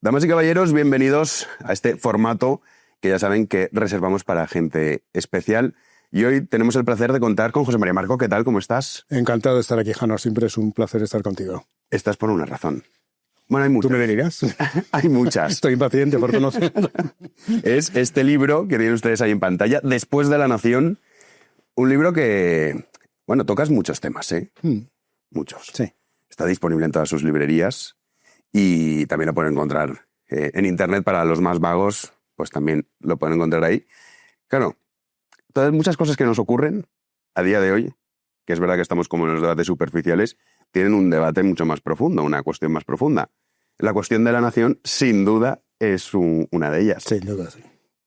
Damas y caballeros, bienvenidos a este formato que ya saben que reservamos para gente especial. Y hoy tenemos el placer de contar con José María Marco. ¿Qué tal? ¿Cómo estás? Encantado de estar aquí, Jano. Siempre es un placer estar contigo. Estás por una razón. Bueno, hay muchas. ¿Tú me dirás? Hay muchas. Estoy impaciente por conocer. Es este libro que tienen ustedes ahí en pantalla, Después de la Nación. Un libro que, bueno, tocas muchos temas, ¿eh? Muchos. Sí. Está disponible en todas sus librerías y también lo pueden encontrar en internet para los más vagos, pues también lo pueden encontrar ahí. Claro, todas muchas cosas que nos ocurren a día de hoy, que es verdad que estamos como en los debates superficiales, tienen un debate mucho más profundo, una cuestión más profunda. La cuestión de la nación, sin duda, es una de ellas. Sin duda, sí.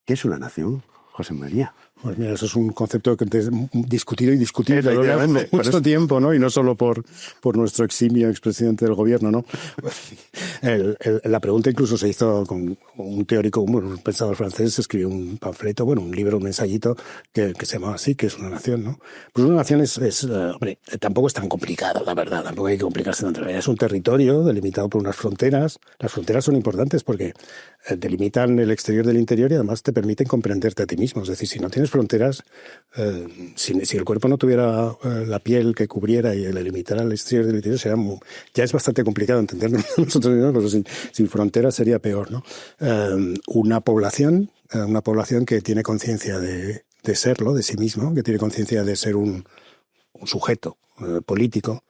¿Qué es una nación, José María? Pues mira, eso es un concepto que discutido a lo largo de mucho tiempo, ¿no? Y no solo por nuestro eximio expresidente del gobierno, ¿no? La pregunta incluso se hizo con un teórico, un pensador francés, escribió un panfleto, bueno, un libro, un ensayito que se llamaba así, que es una nación, ¿no? Pues una nación hombre, tampoco es tan complicado, la verdad, tampoco hay que complicarse tanto. Es un territorio delimitado por unas fronteras. Las fronteras son importantes porque delimitan el exterior del interior y además te permiten comprenderte a ti mismo. Es decir, si no tienes fronteras, si el cuerpo no tuviera la piel que cubriera y le limitara el exterior del interior, ya es bastante complicado entendernos nosotros mismos, pero sin fronteras sería peor, ¿no? Una población que tiene conciencia de serlo, de sí mismo, que tiene conciencia de ser un sujeto político,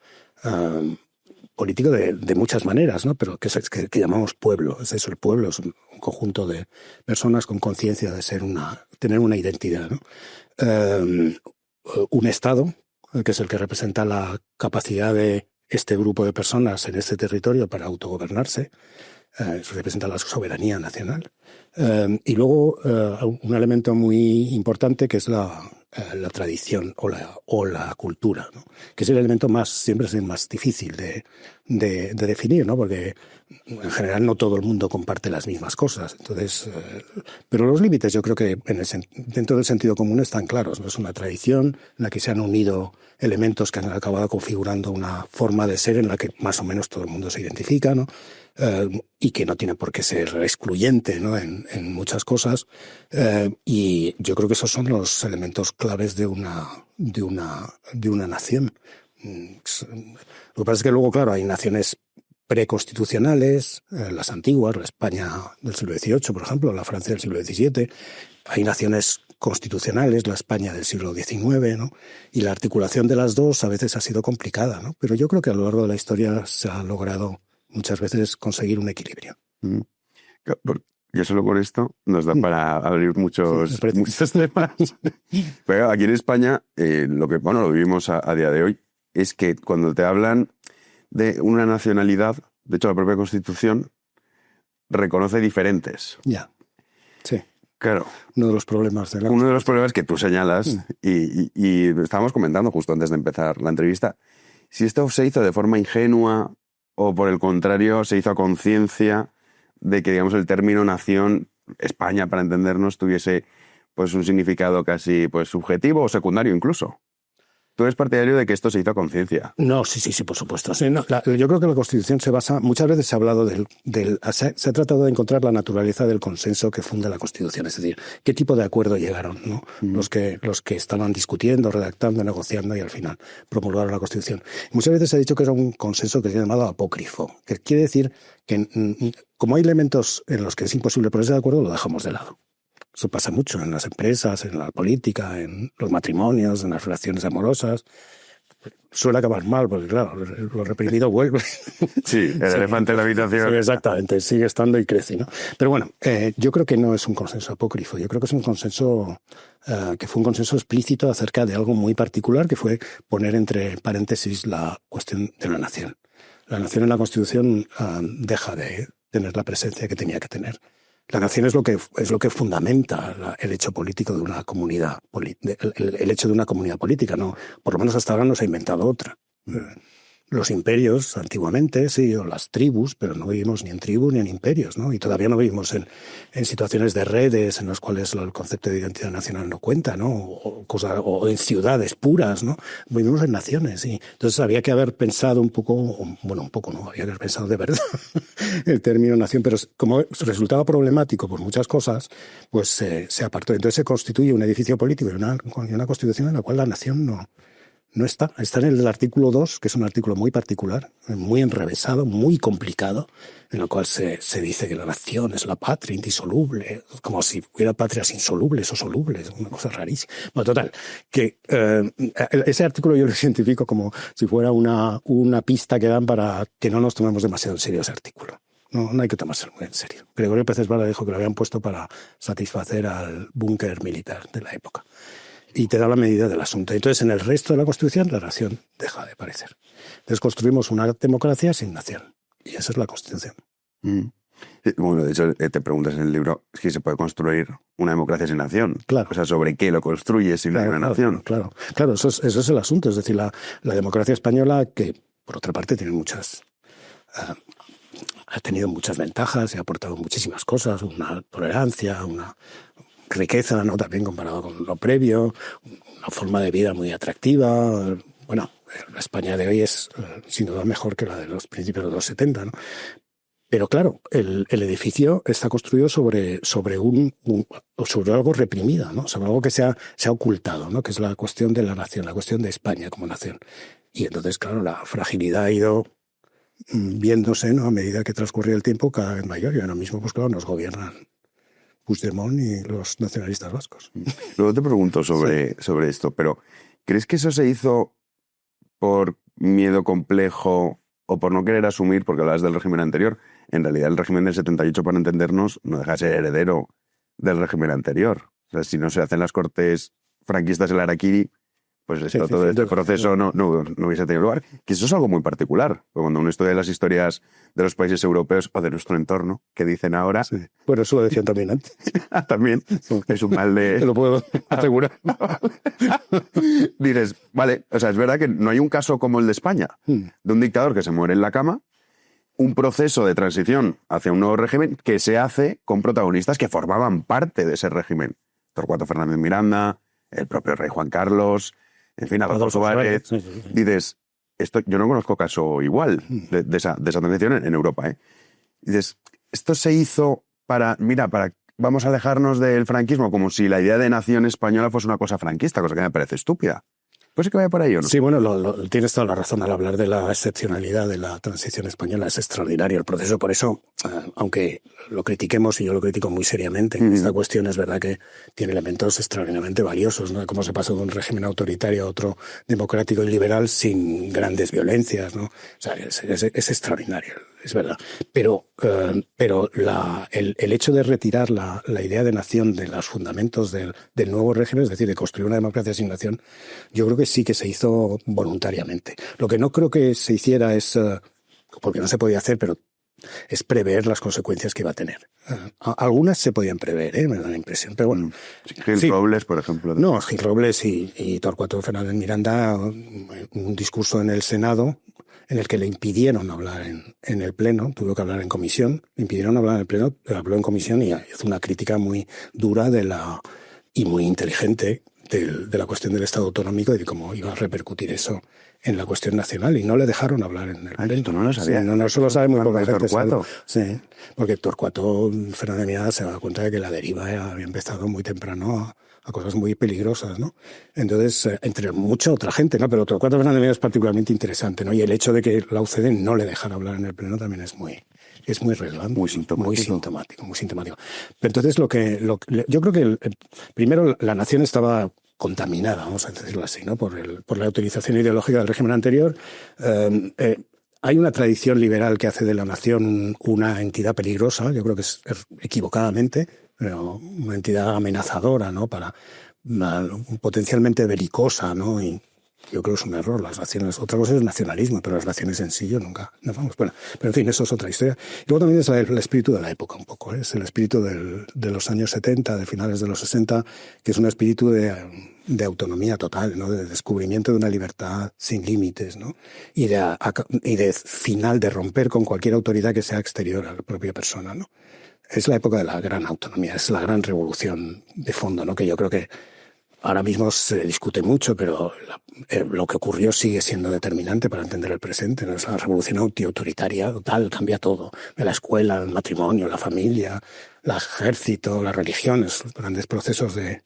político de muchas maneras, ¿no? Pero que llamamos pueblo. Es eso, el pueblo es un conjunto de personas con conciencia de tener una identidad, ¿no? Un Estado, que es el que representa la capacidad de este grupo de personas en este territorio para autogobernarse, eso representa la soberanía nacional. Y luego un elemento muy importante que es la tradición o la cultura, ¿no? Que es el elemento siempre es el más difícil de definir, ¿no? Porque en general no todo el mundo comparte las mismas cosas. Entonces, pero los límites yo creo que dentro del sentido común están claros, ¿no? Es una tradición en la que se han unido elementos que han acabado configurando una forma de ser en la que más o menos todo el mundo se identifica, ¿no? Y que no tiene por qué ser excluyente, ¿no? en muchas cosas. Y yo creo que esos son los elementos claves de una nación. Lo que pasa es que luego, claro, hay naciones preconstitucionales, las antiguas, la España del siglo XVIII, por ejemplo, la Francia del siglo XVII. Hay naciones constitucionales, la España del siglo XIX, ¿no? Y la articulación de las dos a veces ha sido complicada, ¿no? Pero yo creo que a lo largo de la historia se ha logrado muchas veces conseguir un equilibrio. Yo solo con esto nos da para abrir muchos temas. Pero aquí en España, lo vivimos a día de hoy, es que cuando te hablan de una nacionalidad, de hecho la propia Constitución reconoce diferentes. Ya, sí. Claro. Uno de los problemas que tú señalas, y estábamos comentando justo antes de empezar la entrevista, si esto se hizo de forma ingenua o por el contrario se hizo a conciencia de que, digamos, el término nación, España, para entendernos, tuviese pues un significado casi pues subjetivo o secundario incluso. ¿Tú eres partidario de que esto se hizo a conciencia? No, sí, por supuesto. Sí, no, yo creo que la Constitución se basa... Muchas veces se ha hablado se ha tratado de encontrar la naturaleza del consenso que funda la Constitución. Es decir, qué tipo de acuerdo llegaron, ¿no? Los que estaban discutiendo, redactando, negociando y al final promulgaron la Constitución. Muchas veces se ha dicho que era un consenso que se ha llamado apócrifo, que quiere decir que como hay elementos en los que es imposible ponerse de acuerdo, lo dejamos de lado. Eso pasa mucho en las empresas, en la política, en los matrimonios, en las relaciones amorosas. Suele acabar mal, porque claro, lo reprimido vuelve. Sí, el elefante en la habitación. Sí, exactamente, sigue estando y crece, ¿no? Pero bueno, yo creo que no es un consenso apócrifo. Yo creo que es un consenso que fue un consenso explícito acerca de algo muy particular, que fue poner entre paréntesis la cuestión de la nación. La nación en la Constitución deja de tener la presencia que tenía que tener. La nación es lo que fundamenta el hecho político de una comunidad, el hecho de una comunidad política, ¿no? Por lo menos hasta ahora no se ha inventado otra. los imperios antiguamente, sí, o las tribus, pero no vivimos ni en tribus ni en imperios, ¿no? Y todavía no vivimos en situaciones de redes en las cuales el concepto de identidad nacional no cuenta, ¿no? O en ciudades puras, ¿no? Vivimos en naciones, sí. Entonces había que haber pensado un poco, bueno, un poco, ¿no? Había que haber pensado de verdad el término nación, pero como resultaba problemático por muchas cosas, pues se apartó. Entonces se constituye un edificio político y una constitución en la cual la nación no está. Está en el artículo 2, que es un artículo muy particular, muy enrevesado, muy complicado, en el cual se dice que la nación es la patria indisoluble, como si hubiera patrias insolubles o solubles, una cosa rarísima. Bueno, total, que ese artículo yo lo identifico como si fuera una pista que dan para que no nos tomemos demasiado en serio ese artículo. No hay que tomárselo muy en serio. Gregorio Pérez Vara dijo que lo habían puesto para satisfacer al búnker militar de la época. Y te da la medida del asunto. Entonces, en el resto de la Constitución, la nación deja de aparecer. Entonces, construimos una democracia sin nación. Y esa es la Constitución. Bueno, de hecho, te preguntas en el libro si se puede construir una democracia sin nación. Claro. O sea, ¿sobre qué lo construyes sin una nación? Claro, eso es el asunto. Es decir, la democracia española, que por otra parte tiene ha tenido muchas ventajas y ha aportado muchísimas cosas, una tolerancia, una riqueza, ¿no? También comparado con lo previo, una forma de vida muy atractiva. Bueno, la España de hoy es sin duda mejor que la de los principios de los 70, ¿no? Pero claro, el edificio está construido sobre algo reprimido, ¿no? Sobre algo que se ha ocultado, ¿no? Que es la cuestión de la nación, la cuestión de España como nación. Y entonces, claro, la fragilidad ha ido viéndose, ¿no? A medida que transcurría el tiempo cada vez mayor. Y ahora mismo, pues claro, nos gobiernan Puigdemont y los nacionalistas vascos. Luego te pregunto sobre esto, pero ¿crees que eso se hizo por miedo complejo o por no querer asumir, porque hablabas del régimen anterior? En realidad el régimen del 78, para entendernos, no deja de ser heredero del régimen anterior. O sea, si no se hacen las cortes franquistas el Araquiri, pues todo este proceso no hubiese tenido lugar. Que eso es algo muy particular. Cuando uno estudia las historias de los países europeos o de nuestro entorno, que dicen ahora... Sí. Bueno, eso lo decían también antes. También. Es un mal de... Te lo puedo asegurar. Dices, vale, o sea, es verdad que no hay un caso como el de España, de un dictador que se muere en la cama, un proceso de transición hacia un nuevo régimen que se hace con protagonistas que formaban parte de ese régimen. Torcuato Fernández Miranda, el propio rey Juan Carlos... En fin, Adolfo Suárez. Sí. Dices, yo no conozco caso igual de esa transición en Europa. Dices, esto se hizo vamos a alejarnos del franquismo, como si la idea de nación española fuese una cosa franquista, cosa que me parece estúpida. ¿Puede ser que vaya por ahí o no? Sí, bueno, tienes toda la razón al hablar de la excepcionalidad de la transición española. Es extraordinario el proceso. Por eso, aunque lo critiquemos, y yo lo critico muy seriamente, esta cuestión es verdad que tiene elementos extraordinariamente valiosos, ¿no? Cómo se pasa de un régimen autoritario a otro democrático y liberal sin grandes violencias, ¿no? O sea, es extraordinario, es verdad. Pero el hecho de retirar la idea de nación de los fundamentos del nuevo régimen, es decir, de construir una democracia sin nación, yo creo que sí que se hizo voluntariamente. Lo que no creo que se hiciera es, porque no se podía hacer, pero es prever las consecuencias que iba a tener. Algunas se podían prever, me da la impresión, pero bueno. Gil Robles, por ejemplo. No, Gil Robles y Torcuato Fernández Miranda, un discurso en el Senado en el que le impidieron hablar en el Pleno, tuvo que hablar en comisión, le impidieron hablar en el Pleno, habló en comisión y hizo una crítica muy dura y muy inteligente de la cuestión del Estado autonómico y de cómo iba a repercutir eso en la cuestión nacional, y no le dejaron hablar en el Pleno. Esto no lo sabía. Sí, no, eso lo sabe muy poca gente. Torcuato. Sí, porque Torcuato Fernández Miranda se da cuenta de que la deriva había empezado muy temprano a cosas muy peligrosas, ¿no? Entonces, entre mucha otra gente, ¿no? Pero Torcuato Fernández Miranda es particularmente interesante, ¿no? Y el hecho de que la UCD no le dejara hablar en el Pleno también es muy relevante. Muy sintomático. Pero entonces yo creo que primero la nación estaba contaminada, vamos a decirlo así, ¿no? Por la utilización ideológica del régimen anterior. Hay una tradición liberal que hace de la nación una entidad peligrosa, yo creo que es equivocadamente, pero una entidad amenazadora, ¿no? Potencialmente belicosa, ¿no? Y Yo creo que es un error. Las naciones, otra cosa es el nacionalismo, pero las naciones en sí yo nunca. No, vamos, bueno, pero en fin, eso es otra historia. Y luego también es el espíritu de la época un poco. Es el espíritu de los años 70, de finales de los 60, que es un espíritu de autonomía total, ¿no? De descubrimiento de una libertad sin límites, ¿no? Y de final, de romper con cualquier autoridad que sea exterior a la propia persona, ¿no? Es la época de la gran autonomía, es la gran revolución de fondo, ¿no? Que yo creo que ahora mismo se discute mucho, pero lo que ocurrió sigue siendo determinante para entender el presente, ¿no? Es la revolución antiautoritaria total, cambia todo. De la escuela, el matrimonio, la familia, el ejército, las religiones, los grandes procesos de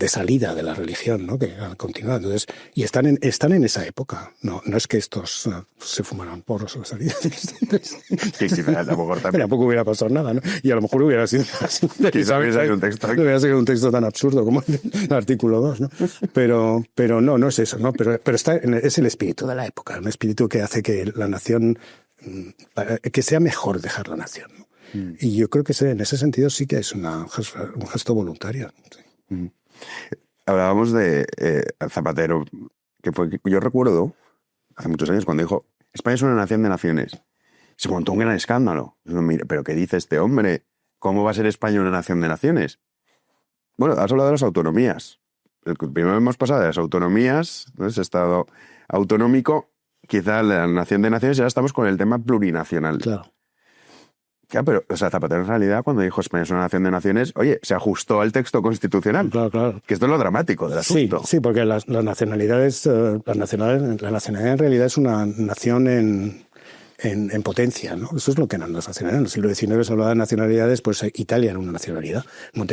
salida de la religión, ¿no? Que han continuado. Entonces, y están en esa época. No es que estos se fumaran porros o salían. Sí, tampoco hubiera pasado nada, ¿no? Y a lo mejor hubiera sido quizás hubiera un texto. No hubiera sido un texto tan absurdo como el artículo 2, ¿no? Pero no es eso, ¿no? Pero es el espíritu de la época, un espíritu que hace que la nación, que sea mejor dejar la nación, ¿no? Y yo creo que en ese sentido sí que es un gesto voluntario. Sí. Hablábamos de Zapatero, yo recuerdo hace muchos años cuando dijo España es una nación de naciones. Se montó un gran escándalo. ¿Pero qué dice este hombre? ¿Cómo va a ser España una nación de naciones? Bueno, has hablado de las autonomías. Primero hemos pasado de las autonomías, ¿no? Ese estado autonómico, quizá la nación de naciones, y ahora estamos con el tema plurinacional. Claro. Claro, pero Zapatero en realidad cuando dijo España es una nación de naciones, oye, se ajustó al texto constitucional. Claro. Que esto es lo dramático del asunto. Sí, porque las nacionalidades, la nacionalidad en realidad es una nación en potencia, ¿no? Eso es lo que eran las nacionalidades. En el siglo XIX se hablaba de nacionalidades, pues Italia era una nacionalidad. No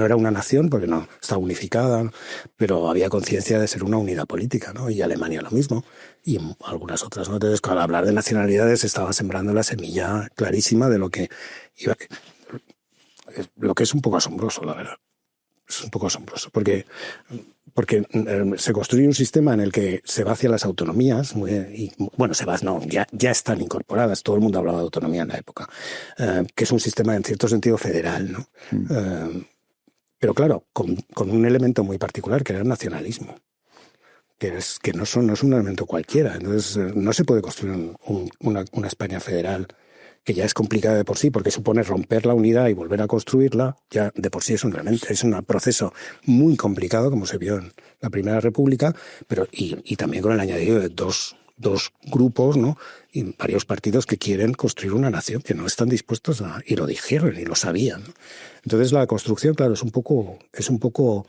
era una nación porque no estaba unificada, ¿no? Pero había conciencia de ser una unidad política, ¿no? Y Alemania lo mismo. Y algunas otras, ¿no? Entonces, al hablar de nacionalidades estaba sembrando la semilla clarísima de lo que es un poco asombroso, la verdad. Es un poco asombroso, porque se construye un sistema en el que se va hacia las autonomías, ya están incorporadas, todo el mundo hablaba de autonomía en la época, que es un sistema en cierto sentido federal, ¿no? Pero claro, con un elemento muy particular, que era el nacionalismo. Que no es un elemento cualquiera. Entonces, no se puede construir una España federal que ya es complicada de por sí, porque supone romper la unidad y volver a construirla, ya de por sí es un proceso muy complicado, como se vio en la Primera República, pero y también con el añadido de dos grupos, ¿no? Y varios partidos que quieren construir una nación, que no están dispuestos y lo dijeron y lo sabían, ¿no? Entonces la construcción, claro, es un poco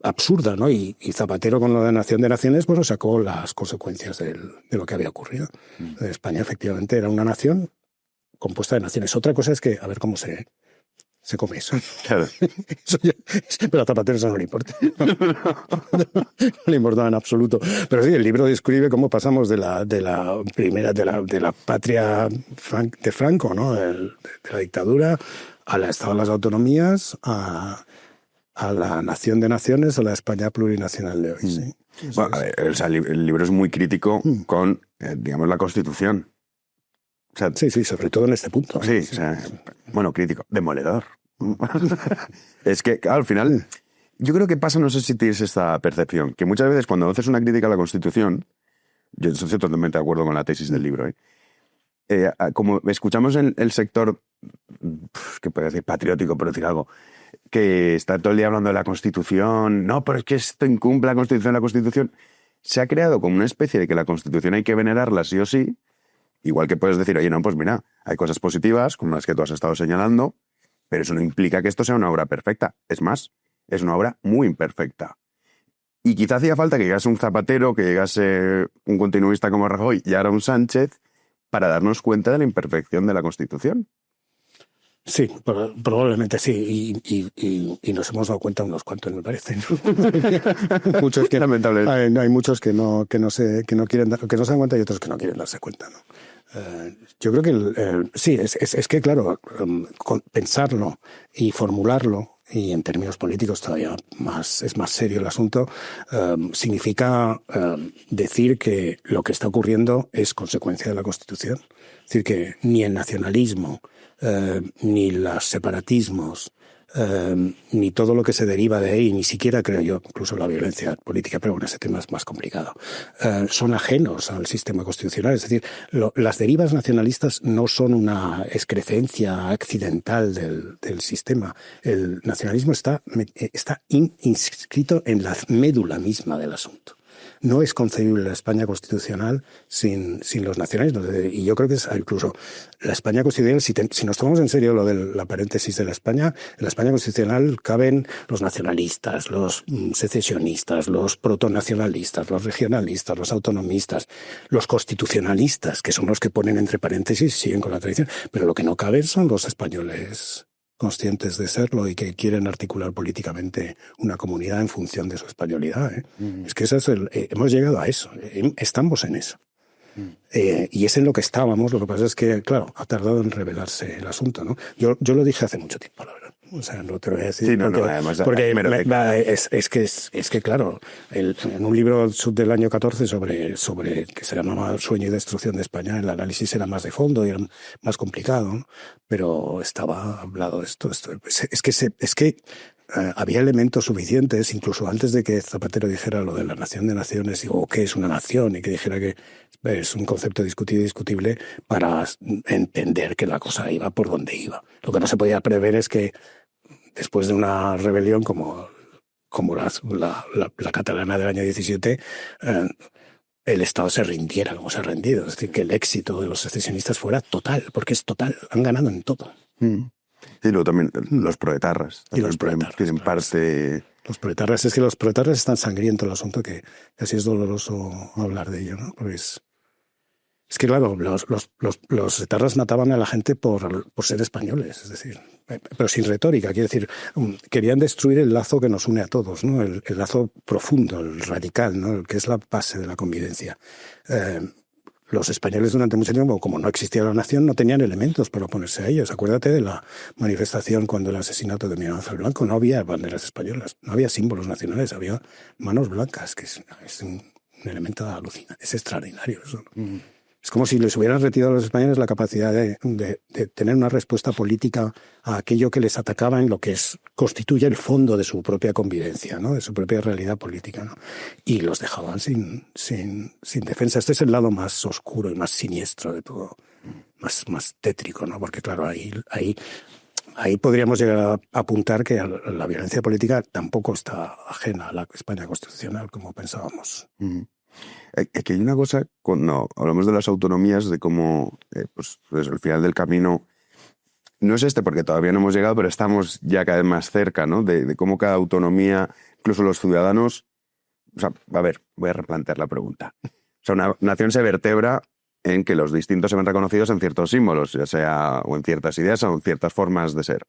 absurda, ¿no? Y Zapatero con lo de Nación de Naciones, pues sacó las consecuencias de lo que había ocurrido. España efectivamente era una nación compuesta de naciones. Otra cosa es que, a ver cómo se come eso. Claro. Pero a Zapatero eso no le importa. No le importa en absoluto. Pero sí, el libro describe cómo pasamos de la patria de Franco, ¿no? De la dictadura, al Estado de las Autonomías, a la Nación de Naciones, a la España plurinacional de hoy. Sí. Bueno, el libro es muy crítico con, digamos, la Constitución. O sea, sí, sobre todo en este punto. Sí, o sea, bueno, crítico, demoledor. Es que, al final, yo creo que pasa, no sé si tienes esta percepción, que muchas veces cuando haces una crítica a la Constitución, yo estoy totalmente de acuerdo con la tesis del libro, como escuchamos en el sector, que puede decir patriótico, por decir algo, que está todo el día hablando de la Constitución, no, pero es que esto incumple la Constitución, se ha creado como una especie de que la Constitución hay que venerarla sí o sí. Igual que puedes decir, oye, no, pues mira, hay cosas positivas, como las que tú has estado señalando, pero eso no implica que esto sea una obra perfecta. Es más, es una obra muy imperfecta. Y quizá hacía falta que llegase un Zapatero, que llegase un continuista como Rajoy y ahora un Sánchez, para darnos cuenta de la imperfección de la Constitución. Sí, probablemente sí, y nos hemos dado cuenta unos cuantos, me parece, ¿no? Muchos que hay muchos que no se dan cuenta y otros que no quieren darse cuenta, ¿no? Yo creo que sí, es que claro, pensarlo y formularlo, y en términos políticos todavía es más serio el asunto, significa decir que lo que está ocurriendo es consecuencia de la Constitución. Es decir, que ni el nacionalismo, ni los separatismos, ni todo lo que se deriva de ahí, ni siquiera creo yo, incluso la violencia política, pero bueno, ese tema es más complicado, son ajenos al sistema constitucional. Es decir, las derivas nacionalistas no son una excrecencia accidental del sistema. El nacionalismo está inscrito en la médula misma del asunto. No es concebible la España constitucional sin los nacionalismos. Y yo creo que es incluso la España constitucional, si nos tomamos en serio lo de la paréntesis de en la España constitucional caben los nacionalistas, los secesionistas, los protonacionalistas, los regionalistas, los autonomistas, los constitucionalistas, que son los que ponen entre paréntesis, siguen con la tradición. Pero lo que no caben son los españoles conscientes de serlo y que quieren articular políticamente una comunidad en función de su españolidad. Es que hemos llegado a eso, estamos en eso. Y es en lo que estábamos. Lo que pasa es que, claro, ha tardado en revelarse el asunto, ¿no? Yo lo dije hace mucho tiempo, la verdad. O sea, no te lo voy a decir. Sí, además, porque es que, claro, en un libro del año 14 sobre que se llamaba Sueño y Destrucción de España, el análisis era más de fondo y era más complicado, ¿no? Pero estaba hablado de esto. Es que había elementos suficientes, incluso antes de que Zapatero dijera lo de la nación de naciones, o qué es una nación, y que dijera que es un concepto discutido y discutible, para entender que la cosa iba por donde iba. Lo que no se podía prever es que después de una rebelión como la catalana del año 17, el Estado se rindiera como se ha rendido. Es decir, que el éxito de los secesionistas fuera total, porque es total, han ganado en todo. Y luego también los proetarras. Y los proetarras. Tienen parte... Los proetarras, es que los proetarras es tan sangriento el asunto que casi es doloroso hablar de ello, ¿no? Porque es que, claro, los etarras mataban a la gente por ser españoles, es decir, pero sin retórica. Quiero decir, querían destruir el lazo que nos une a todos, ¿no? El lazo profundo, el radical, ¿no? El que es la base de la convivencia. Los españoles durante mucho tiempo, como no existía la nación, no tenían elementos para oponerse a ellos. Acuérdate de la manifestación cuando el asesinato de Miguel Ángel Blanco. No había banderas españolas, no había símbolos nacionales, había manos blancas, que es un elemento alucinante, es extraordinario eso, ¿no? Es como si les hubieran retirado a los españoles la capacidad de tener una respuesta política a aquello que les atacaba en lo que constituye el fondo de su propia convivencia, ¿no? De su propia realidad política, ¿no? Y los dejaban sin defensa. Este es el lado más oscuro y más siniestro de todo, más tétrico, ¿no? Porque, claro, ahí podríamos llegar a apuntar que la violencia política tampoco está ajena a la España constitucional, como pensábamos. Aquí hay una cosa, cuando hablamos de las autonomías, de cómo pues el final del camino no es porque todavía no hemos llegado, pero estamos ya cada vez más cerca, ¿no? De cómo cada autonomía, incluso los ciudadanos... O sea, a ver, voy a replantear la pregunta. O sea, una nación se vertebra en que los distintos se ven reconocidos en ciertos símbolos, ya sea o en ciertas ideas o en ciertas formas de ser.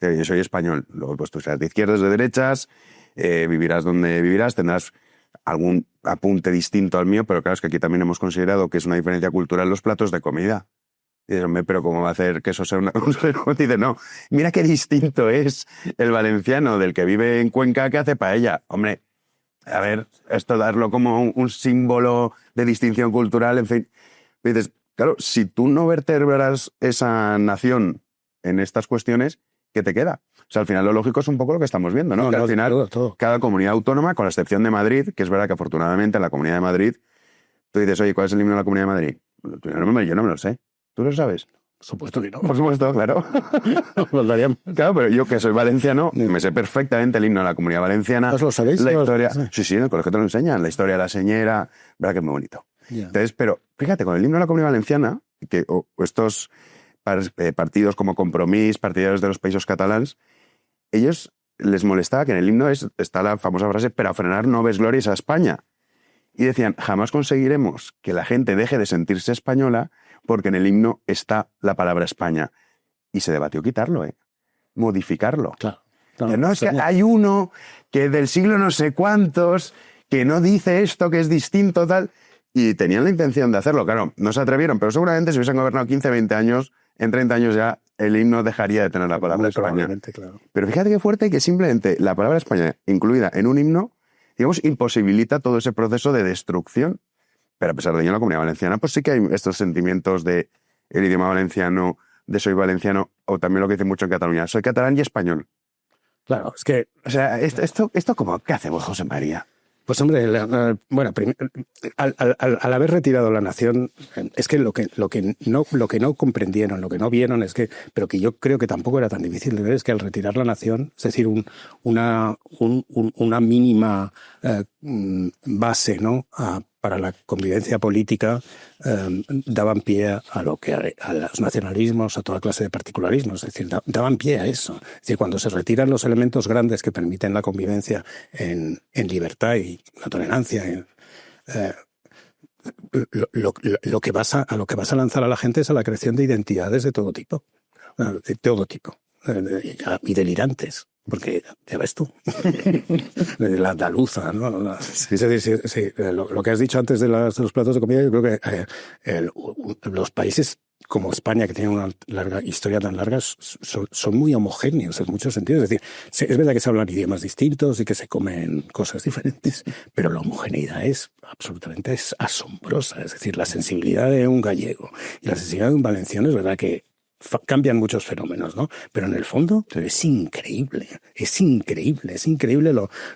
Yo soy español, luego pues tú seas de izquierdas, de derechas, vivirás donde vivirás, tendrás algún apunte distinto al mío, pero claro, es que aquí también hemos considerado que es una diferencia cultural los platos de comida. Y dices, hombre, pero ¿cómo va a hacer que eso sea una... Dice, no, mira qué distinto es el valenciano del que vive en Cuenca que hace paella. Hombre, a ver, esto darlo como un símbolo de distinción cultural, en fin. Y dices, claro, si tú no vertebras esa nación en estas cuestiones, ¿qué te queda? O sea, al final lo lógico es un poco lo que estamos viendo, ¿no? Que al final todo. Cada comunidad autónoma, con la excepción de Madrid, que es verdad que afortunadamente en la Comunidad de Madrid, tú dices, oye, ¿cuál es el himno de la Comunidad de Madrid? Yo no me lo sé. ¿Tú lo sabes? Por supuesto que no. Por supuesto, claro. Claro, pero yo que soy valenciano, me sé perfectamente el himno de la Comunidad Valenciana. ¿Os lo sabéis? La historia... Sí, en el colegio te lo enseñan. La historia de la señera, verdad que es muy bonito. Yeah. Entonces, pero fíjate, con el himno de la Comunidad Valenciana, que estos partidos como Compromís, partidarios de los països catalans, ellos les molestaba que en el himno está la famosa frase «pero a frenar no ves glorias a España». Y decían, jamás conseguiremos que la gente deje de sentirse española porque en el himno está la palabra España. Y se debatió quitarlo, modificarlo. Claro. No, es que hay uno que del siglo no sé cuántos que no dice esto, que es distinto, tal... Y tenían la intención de hacerlo, claro, no se atrevieron, pero seguramente si hubiesen gobernado 15, 20 años, en 30 años ya el himno dejaría de tener la palabra España. Claro. Pero fíjate qué fuerte que simplemente la palabra España incluida en un himno, digamos, imposibilita todo ese proceso de destrucción. Pero a pesar de ello, en la Comunidad Valenciana, pues sí que hay estos sentimientos de el idioma valenciano, de soy valenciano, o también lo que dicen mucho en Cataluña, soy catalán y español. Claro, es que... O sea, esto como, ¿qué hacemos, José María? Pues hombre, bueno, al haber retirado la nación, es que lo que no comprendieron, lo que no vieron es que, pero que yo creo que tampoco era tan difícil de ver, es que al retirar la nación, es decir, una mínima base, ¿no? Para la convivencia política, daban pie a los nacionalismos, a toda clase de particularismos, es decir, daban pie a eso. Es decir, cuando se retiran los elementos grandes que permiten la convivencia en libertad y la tolerancia, lo que vas a lanzar a la gente es a la creación de identidades de todo tipo, y delirantes. Porque ya ves tú, la andaluza, ¿no? Es decir, sí, lo que has dicho antes de los platos de comida, yo creo que los países como España, que tienen una larga historia tan larga, son muy homogéneos en muchos sentidos. Es decir, es verdad que se hablan idiomas distintos y que se comen cosas diferentes, pero la homogeneidad es asombrosa. Es decir, la sensibilidad de un gallego y la sensibilidad de un valenciano es verdad que cambian muchos fenómenos, ¿no? Pero en el fondo es increíble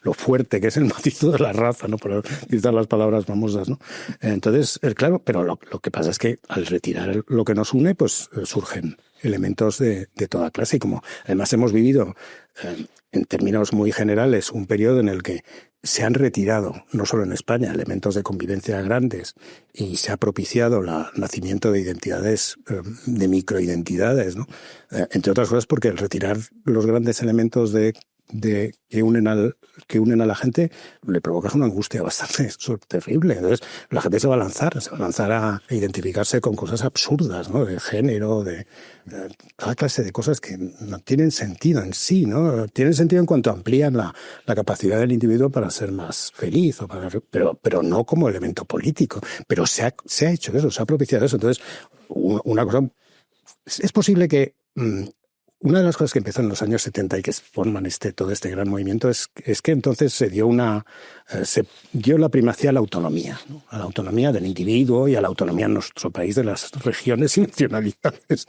lo fuerte que es el matiz de la raza, ¿no? Por utilizar las palabras famosas, ¿no? Entonces, claro, pero lo que pasa es que al retirar lo que nos une, pues surgen elementos de toda clase. Y como además hemos vivido, en términos muy generales, un periodo en el que se han retirado, no solo en España, elementos de convivencia grandes y se ha propiciado el nacimiento de identidades, de microidentidades, ¿no? Entre otras cosas porque al retirar los grandes elementos que unen a la gente, le provocas una angustia bastante terrible. Entonces, la gente se va a lanzar a identificarse con cosas absurdas, ¿no? De género, de toda clase de cosas que no tienen sentido en sí, ¿no? Tienen sentido en cuanto amplían la capacidad del individuo para ser más feliz, pero no como elemento político. Pero se ha hecho eso, se ha propiciado eso. Entonces, una cosa... Es posible que... Una de las cosas que empezó en los años 70 y que forman todo este gran movimiento es que entonces se dio la primacía a la autonomía, ¿no? A la autonomía del individuo y a la autonomía en nuestro país de las regiones y nacionalidades.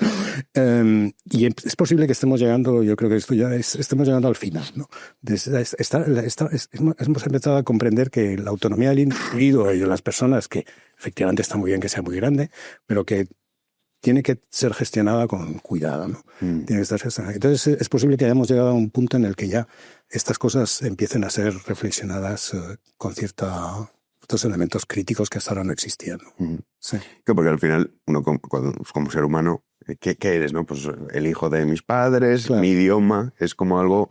Y es posible que estemos llegando, yo creo que estemos llegando al final, ¿no? Hemos empezado a comprender que la autonomía del individuo y de las personas, que efectivamente está muy bien que sea muy grande, pero que tiene que ser gestionada con cuidado, ¿no? Tiene que estar gestionada. Entonces es posible que hayamos llegado a un punto en el que ya estas cosas empiecen a ser reflexionadas con ciertos elementos críticos que hasta ahora no existían, ¿no? Sí. Porque al final, uno como ser humano, ¿qué eres, no? Pues el hijo de mis padres, claro. Mi idioma, es como algo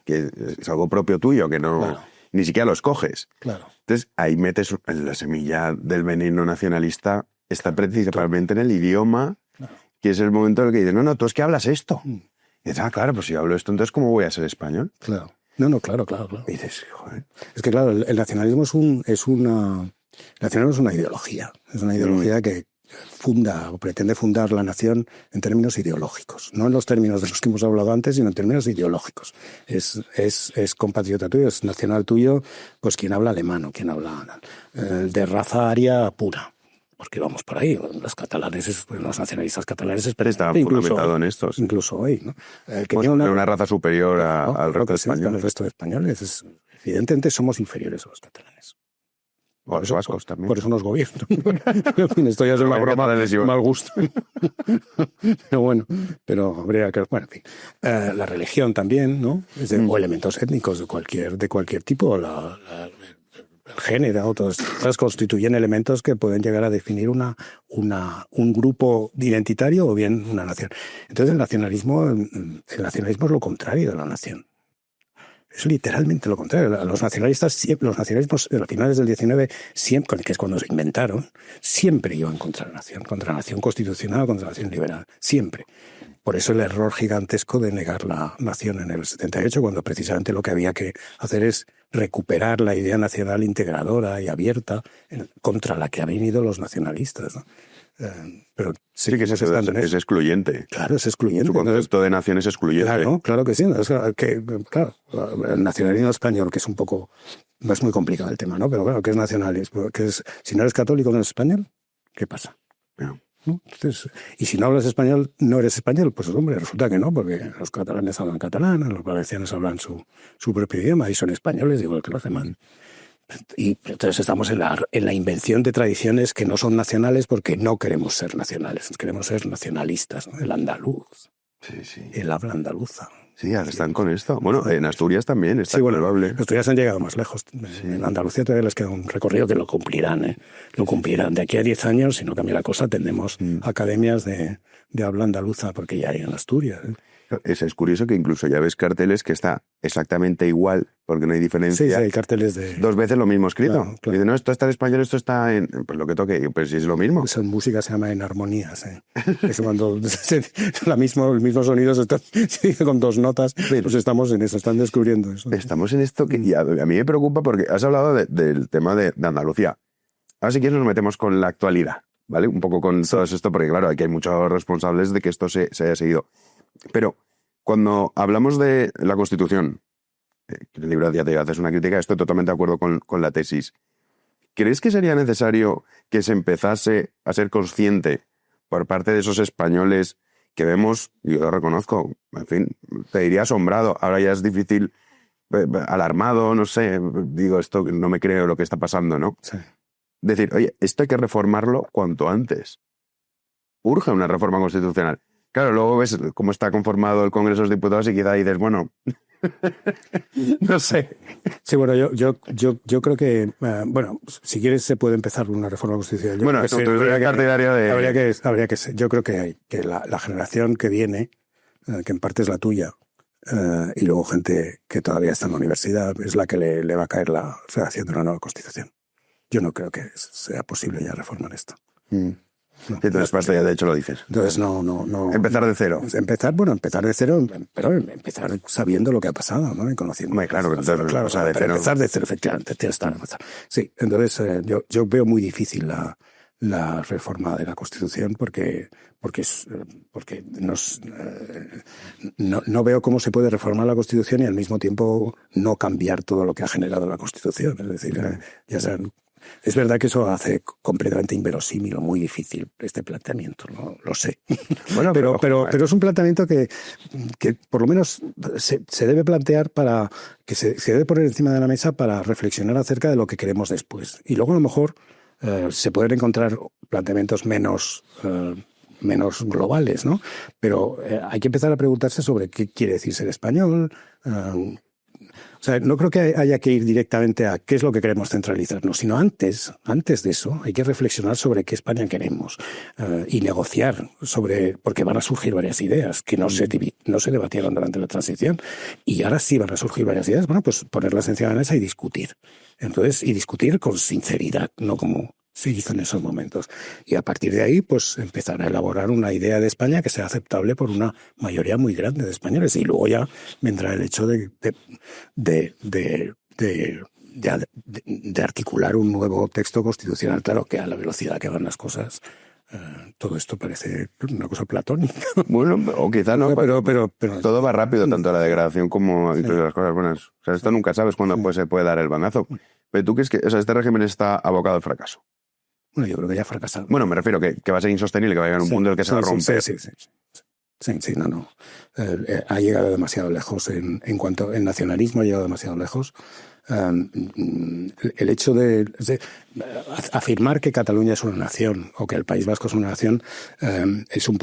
que es algo propio tuyo, que no ni siquiera lo escoges. Claro. Entonces ahí metes la semilla del veneno nacionalista. Está principalmente en el idioma, que es el momento en el que dices, no, tú es que hablas esto. Y dices, claro, pues si hablo esto, entonces ¿cómo voy a ser español? Claro. No, claro. Y dices, joder. Es que claro, el nacionalismo es una ideología. Es una ideología que funda o pretende fundar la nación en términos ideológicos. No en los términos de los que hemos hablado antes, sino en términos ideológicos. Es compatriota tuyo, es nacional tuyo, pues quien habla alemán o quien habla de raza aria pura. Porque vamos por ahí, los nacionalistas catalanes estaban fundamentados en estos. Incluso hoy, ¿no? Una raza superior al resto de españoles. El resto de españoles. Evidentemente somos inferiores a los catalanes. O a los vascos también. Por eso nos gobiernan. Esto ya es una broma de mal gusto. Pero bueno, habría que... Bueno, en fin. La religión también, ¿no? O elementos étnicos de cualquier tipo. El género, todas constituyen elementos que pueden llegar a definir un grupo identitario o bien una nación. Entonces el nacionalismo es lo contrario de la nación. Es literalmente lo contrario. Los nacionalismos a finales del XIX, siempre, que es cuando se inventaron, siempre iban contra la nación constitucional, contra la nación liberal, siempre. Por eso el error gigantesco de negar la nación en el 78, cuando precisamente lo que había que hacer es recuperar la idea nacional integradora y abierta contra la que han venido los nacionalistas, ¿no? Pero sí que es excluyente. Claro, es excluyente. Su concepto de nación es excluyente. Claro que sí. Claro, el nacionalismo español, que es un poco... No es muy complicado el tema, ¿no? Pero claro, ¿qué es nacionalismo? Si no eres católico, no eres español, ¿qué pasa? No. ¿no? Entonces, y si no hablas español, no eres español, pues hombre, resulta que no, porque los catalanes hablan catalán, los valencianos hablan su propio idioma y son españoles igual que los demás. Y entonces estamos en la invención de tradiciones que no son nacionales porque no queremos ser nacionales, queremos ser nacionalistas, ¿no? El andaluz, el habla andaluza. Sí, ahora están con esto. Bueno, en Asturias también está probable. Los Asturias han llegado más lejos. En Andalucía todavía les queda un recorrido que lo cumplirán, ¿eh? Lo cumplirán. De aquí a 10 años, si no cambia la cosa, tendremos academias de habla andaluza, porque ya hay en Asturias, ¿eh? Es curioso que incluso ya ves carteles que está exactamente igual, porque no hay diferencia. Sí, hay carteles de... 2 veces lo mismo escrito. Claro. Dice, no, esto está en español, esto está en... Pues lo que toque, pero si es lo mismo. Esa música se llama en armonías, ¿eh? Es cuando el mismo sonido se está con 2 notas, pues estamos en eso, están descubriendo eso. Estamos en esto que a mí me preocupa porque has hablado del tema de Andalucía. Ahora si quieres nos metemos con la actualidad, ¿vale? Un poco con todo esto, porque claro, aquí hay muchos responsables de que esto se haya seguido. Pero cuando hablamos de la Constitución, en el libro ya te haces una crítica, estoy totalmente de acuerdo con la tesis. ¿Crees que sería necesario que se empezase a ser consciente por parte de esos españoles que vemos, yo lo reconozco, en fin, te diría asombrado, ahora ya es difícil, alarmado, no sé, digo, esto no me creo lo que está pasando, ¿no? Sí. Decir, oye, esto hay que reformarlo cuanto antes. Urge una reforma constitucional. Claro, luego ves cómo está conformado el Congreso de los Diputados y quizá dices, bueno, no sé. Sí, bueno, yo creo que, bueno, si quieres se puede empezar una reforma constitucional. Bueno, habría que ser. Yo creo que la generación que viene, que en parte es la tuya, y luego gente que todavía está en la universidad, es la que le va a caer la redacción de una nueva constitución. Yo no creo que sea posible ya reformar esto. No, entonces, basta, ya de hecho lo dices. Entonces, no. Empezar de cero. Empezar de cero, pero empezar sabiendo lo que ha pasado, ¿no? Y conociendo. Claro, claro, empezar de cero, efectivamente. Sí, entonces yo veo muy difícil la reforma de la Constitución porque no veo cómo se puede reformar la Constitución y al mismo tiempo no cambiar todo lo que ha generado la Constitución. Es decir, ya sean... Es verdad que eso hace completamente inverosímil o muy difícil este planteamiento, ¿no? Lo sé. Bueno, pero es un planteamiento que por lo menos se debe plantear para que se debe poner encima de la mesa para reflexionar acerca de lo que queremos después. Y luego a lo mejor se pueden encontrar planteamientos menos globales, ¿no? Pero hay que empezar a preguntarse sobre qué quiere decir ser español. O sea, no creo que haya que ir directamente a qué es lo que queremos centralizarnos, sino antes de eso hay que reflexionar sobre qué España queremos y negociar porque van a surgir varias ideas que no se debatieron durante la transición y ahora sí van a surgir varias ideas. Bueno, pues ponerlas encima de la mesa y discutir. Entonces, y discutir con sinceridad, no como se hizo en esos momentos. Y a partir de ahí, pues empezar a elaborar una idea de España que sea aceptable por una mayoría muy grande de españoles. Y luego ya vendrá el hecho de articular un nuevo texto constitucional. Claro que a la velocidad que van las cosas, todo esto parece una cosa platónica. Bueno, o quizá no, pero todo va rápido, tanto la degradación como incluso las cosas buenas. O sea, esto nunca sabes cuándo se puede dar el banazo. Pero tú crees que este régimen está abocado al fracaso. Bueno, yo creo que ya ha fracasado. Bueno, me refiero que va a ser insostenible, que va a llegar a un punto en el que se va a romper. Sí, no. Ha llegado demasiado lejos en cuanto el nacionalismo ha llegado demasiado lejos. El hecho de afirmar que Cataluña es una nación o que el País Vasco es una nación parece un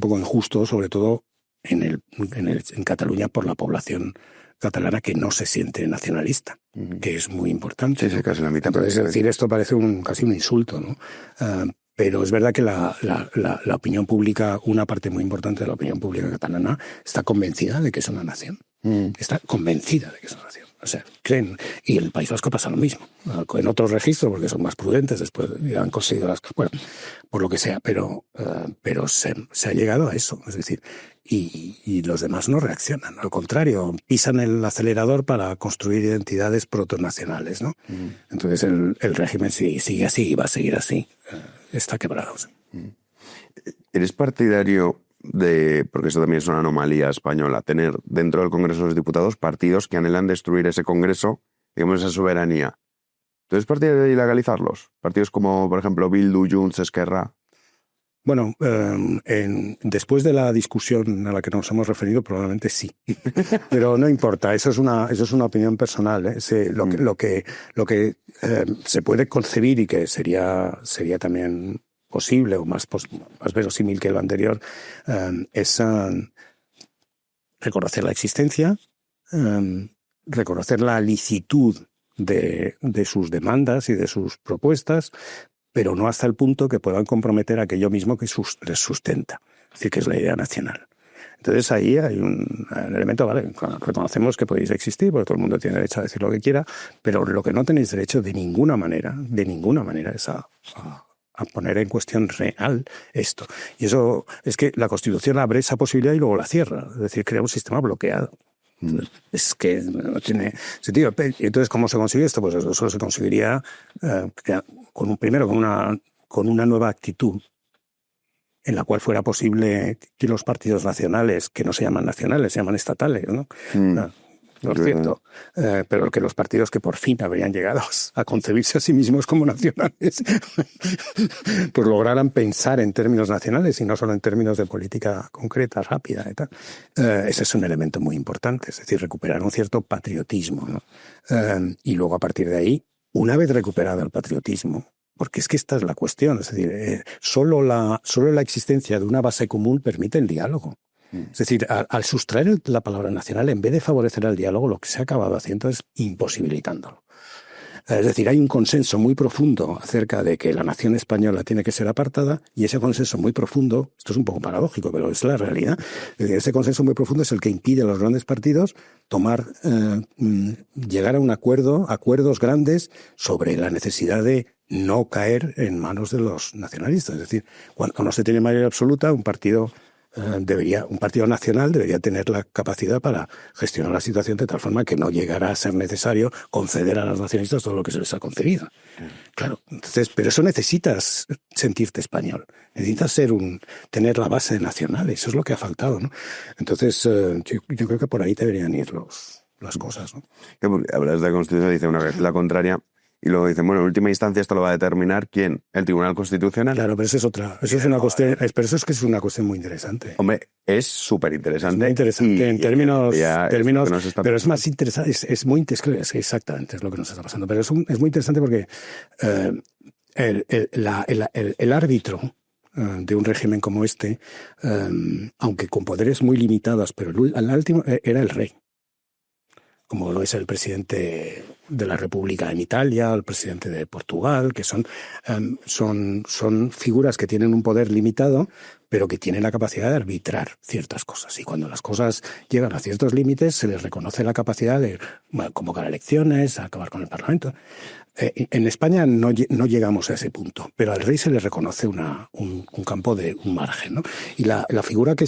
poco injusto, sobre todo en Cataluña por la población catalana que no se siente nacionalista, que es muy importante. Sí, casi la mitad. Entonces, decir esto parece casi un insulto, ¿no? Pero es verdad que la opinión pública, una parte muy importante de la opinión pública catalana, está convencida de que es una nación. Está convencida de que es una nación. O sea, creen. Y el País Vasco pasa lo mismo. En otros registros, porque son más prudentes, después han conseguido las cosas. Bueno, por lo que sea, pero se ha llegado a eso. Es decir, y los demás no reaccionan. Al contrario, pisan el acelerador para construir identidades protonacionales, ¿no? Entonces el régimen sigue así y va a seguir así. Está quebrado. ¿Eres partidario porque esto también es una anomalía española, tener dentro del Congreso de los Diputados partidos que anhelan destruir ese Congreso, digamos, esa soberanía? ¿Tú eres partidario de ilegalizarlos? Partidos como, por ejemplo, Bildu, Junts, Esquerra. Bueno, después de la discusión a la que nos hemos referido, probablemente sí. Pero no importa, eso es una opinión personal, ¿eh? Lo que se puede concebir y que sería también posible o más verosímil que lo anterior, es reconocer la existencia, reconocer la licitud de sus demandas y de sus propuestas, pero no hasta el punto que puedan comprometer aquello mismo que les sustenta, es decir, que es la idea nacional. Entonces ahí hay un elemento, vale, reconocemos que podéis existir, porque todo el mundo tiene derecho a decir lo que quiera, pero lo que no tenéis derecho de ninguna manera es a poner en cuestión real esto. Y eso es que la Constitución abre esa posibilidad y luego la cierra, es decir, crea un sistema bloqueado. Es que no tiene sentido. Entonces, ¿cómo se consigue esto? Pues eso solo se conseguiría con una nueva actitud en la cual fuera posible que los partidos nacionales, que no se llaman nacionales, se llaman estatales, ¿no? Lo cierto. Pero que los partidos que por fin habrían llegado a concebirse a sí mismos como nacionales, pues lograran pensar en términos nacionales y no solo en términos de política concreta, rápida y tal. Ese es un elemento muy importante, es decir, recuperar un cierto patriotismo, ¿no? Y luego a partir de ahí, una vez recuperado el patriotismo, porque es que esta es la cuestión, es decir, solo la existencia de una base común permite el diálogo. Es decir, al sustraer la palabra nacional, en vez de favorecer el diálogo, lo que se ha acabado haciendo es imposibilitándolo. Es decir, hay un consenso muy profundo acerca de que la nación española tiene que ser apartada, y ese consenso muy profundo, esto es un poco paradójico, pero es la realidad, es decir, ese consenso muy profundo es el que impide a los grandes partidos llegar a un acuerdos grandes sobre la necesidad de no caer en manos de los nacionalistas. Es decir, cuando no se tiene mayoría absoluta, un partido nacional debería tener la capacidad para gestionar la situación de tal forma que no llegara a ser necesario conceder a los nacionalistas todo lo que se les ha concedido. Claro, entonces, pero eso necesitas sentirte español, necesitas tener la base nacional, eso es lo que ha faltado, ¿no? Entonces, yo creo que por ahí deberían ir las cosas, ¿no? Hablas de la Constitución, dice una vez la contraria. Y luego dicen, bueno, en última instancia esto lo va a determinar ¿quién? ¿El Tribunal Constitucional? Claro, pero eso es otra. Eso es una cuestión. Pero eso es que es una cuestión muy interesante. Hombre, es súper interesante. Muy interesante en términos, pero es más interesante. Es muy interesante. Exactamente, es lo que nos está pasando. Pero es muy interesante porque el árbitro de un régimen como este, aunque con poderes muy limitados, pero al último era el rey, como lo es el presidente de la República en Italia, el presidente de Portugal, que son figuras que tienen un poder limitado, pero que tienen la capacidad de arbitrar ciertas cosas. Y cuando las cosas llegan a ciertos límites, se les reconoce la capacidad de convocar elecciones, acabar con el Parlamento. En España no llegamos a ese punto, pero al rey se le reconoce un campo de un margen, ¿no? Y la figura que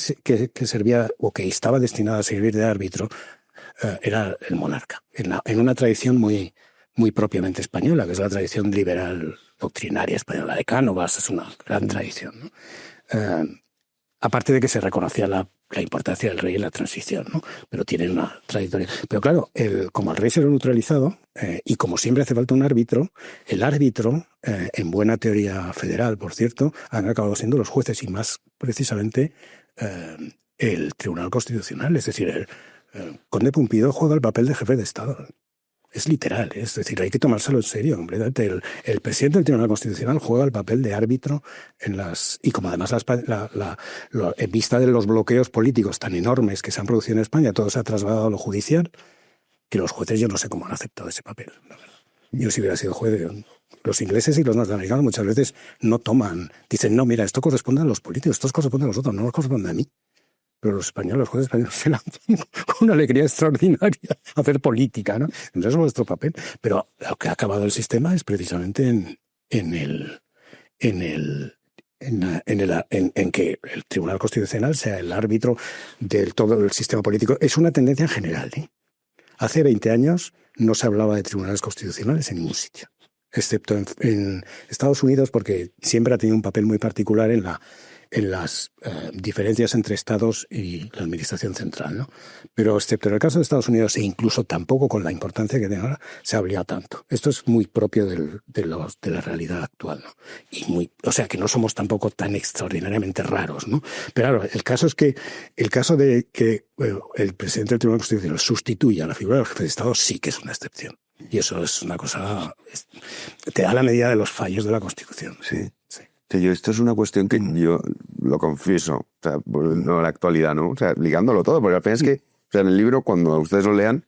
servía o que estaba destinada a servir de árbitro era el monarca, en una tradición muy, muy propiamente española, que es la tradición liberal doctrinaria española de Cánovas, es una gran tradición, ¿no? Aparte de que se reconocía la importancia del rey en la transición, ¿no? Pero tienen una trayectoria. Pero claro, como el rey se lo ha neutralizado, y como siempre hace falta un árbitro, el árbitro, en buena teoría federal, por cierto, han acabado siendo los jueces y más precisamente el Tribunal Constitucional, es decir, el Conde Pumpido juega el papel de jefe de Estado. Es literal, es decir, hay que tomárselo en serio. El presidente del Tribunal Constitucional juega el papel de árbitro y como además en vista de los bloqueos políticos tan enormes que se han producido en España, todo se ha trasladado a lo judicial, que los jueces yo no sé cómo han aceptado ese papel, la verdad. Yo si hubiera sido juez, los ingleses y los norteamericanos muchas veces dicen, no, mira, esto corresponde a los políticos, esto corresponde a los otros, no nos corresponde a mí. Pero los jueces españoles se lanzan con una alegría extraordinaria a hacer política, ¿no? Entonces es nuestro papel. Pero lo que ha acabado el sistema es precisamente en que el Tribunal Constitucional sea el árbitro de todo el sistema político. Es una tendencia en general, ¿eh? Hace 20 años no se hablaba de tribunales constitucionales en ningún sitio, excepto en Estados Unidos, porque siempre ha tenido un papel muy particular en en las diferencias entre estados y la administración central, ¿no? Pero excepto en el caso de Estados Unidos, e incluso tampoco con la importancia que tiene ahora, se ha obligado tanto. Esto es muy propio de la realidad actual, ¿no? O sea, que no somos tampoco tan extraordinariamente raros, ¿no? Pero claro, el caso de que el presidente del Tribunal Constitucional sustituya a la figura del jefe de Estado sí que es una excepción. Y eso es una cosa... te da la medida de los fallos de la Constitución. Sí. Sí, esto es una cuestión que yo lo confieso, o sea, no la actualidad, ¿no? O sea, ligándolo todo, porque al final es que, o sea, en el libro, cuando ustedes lo lean,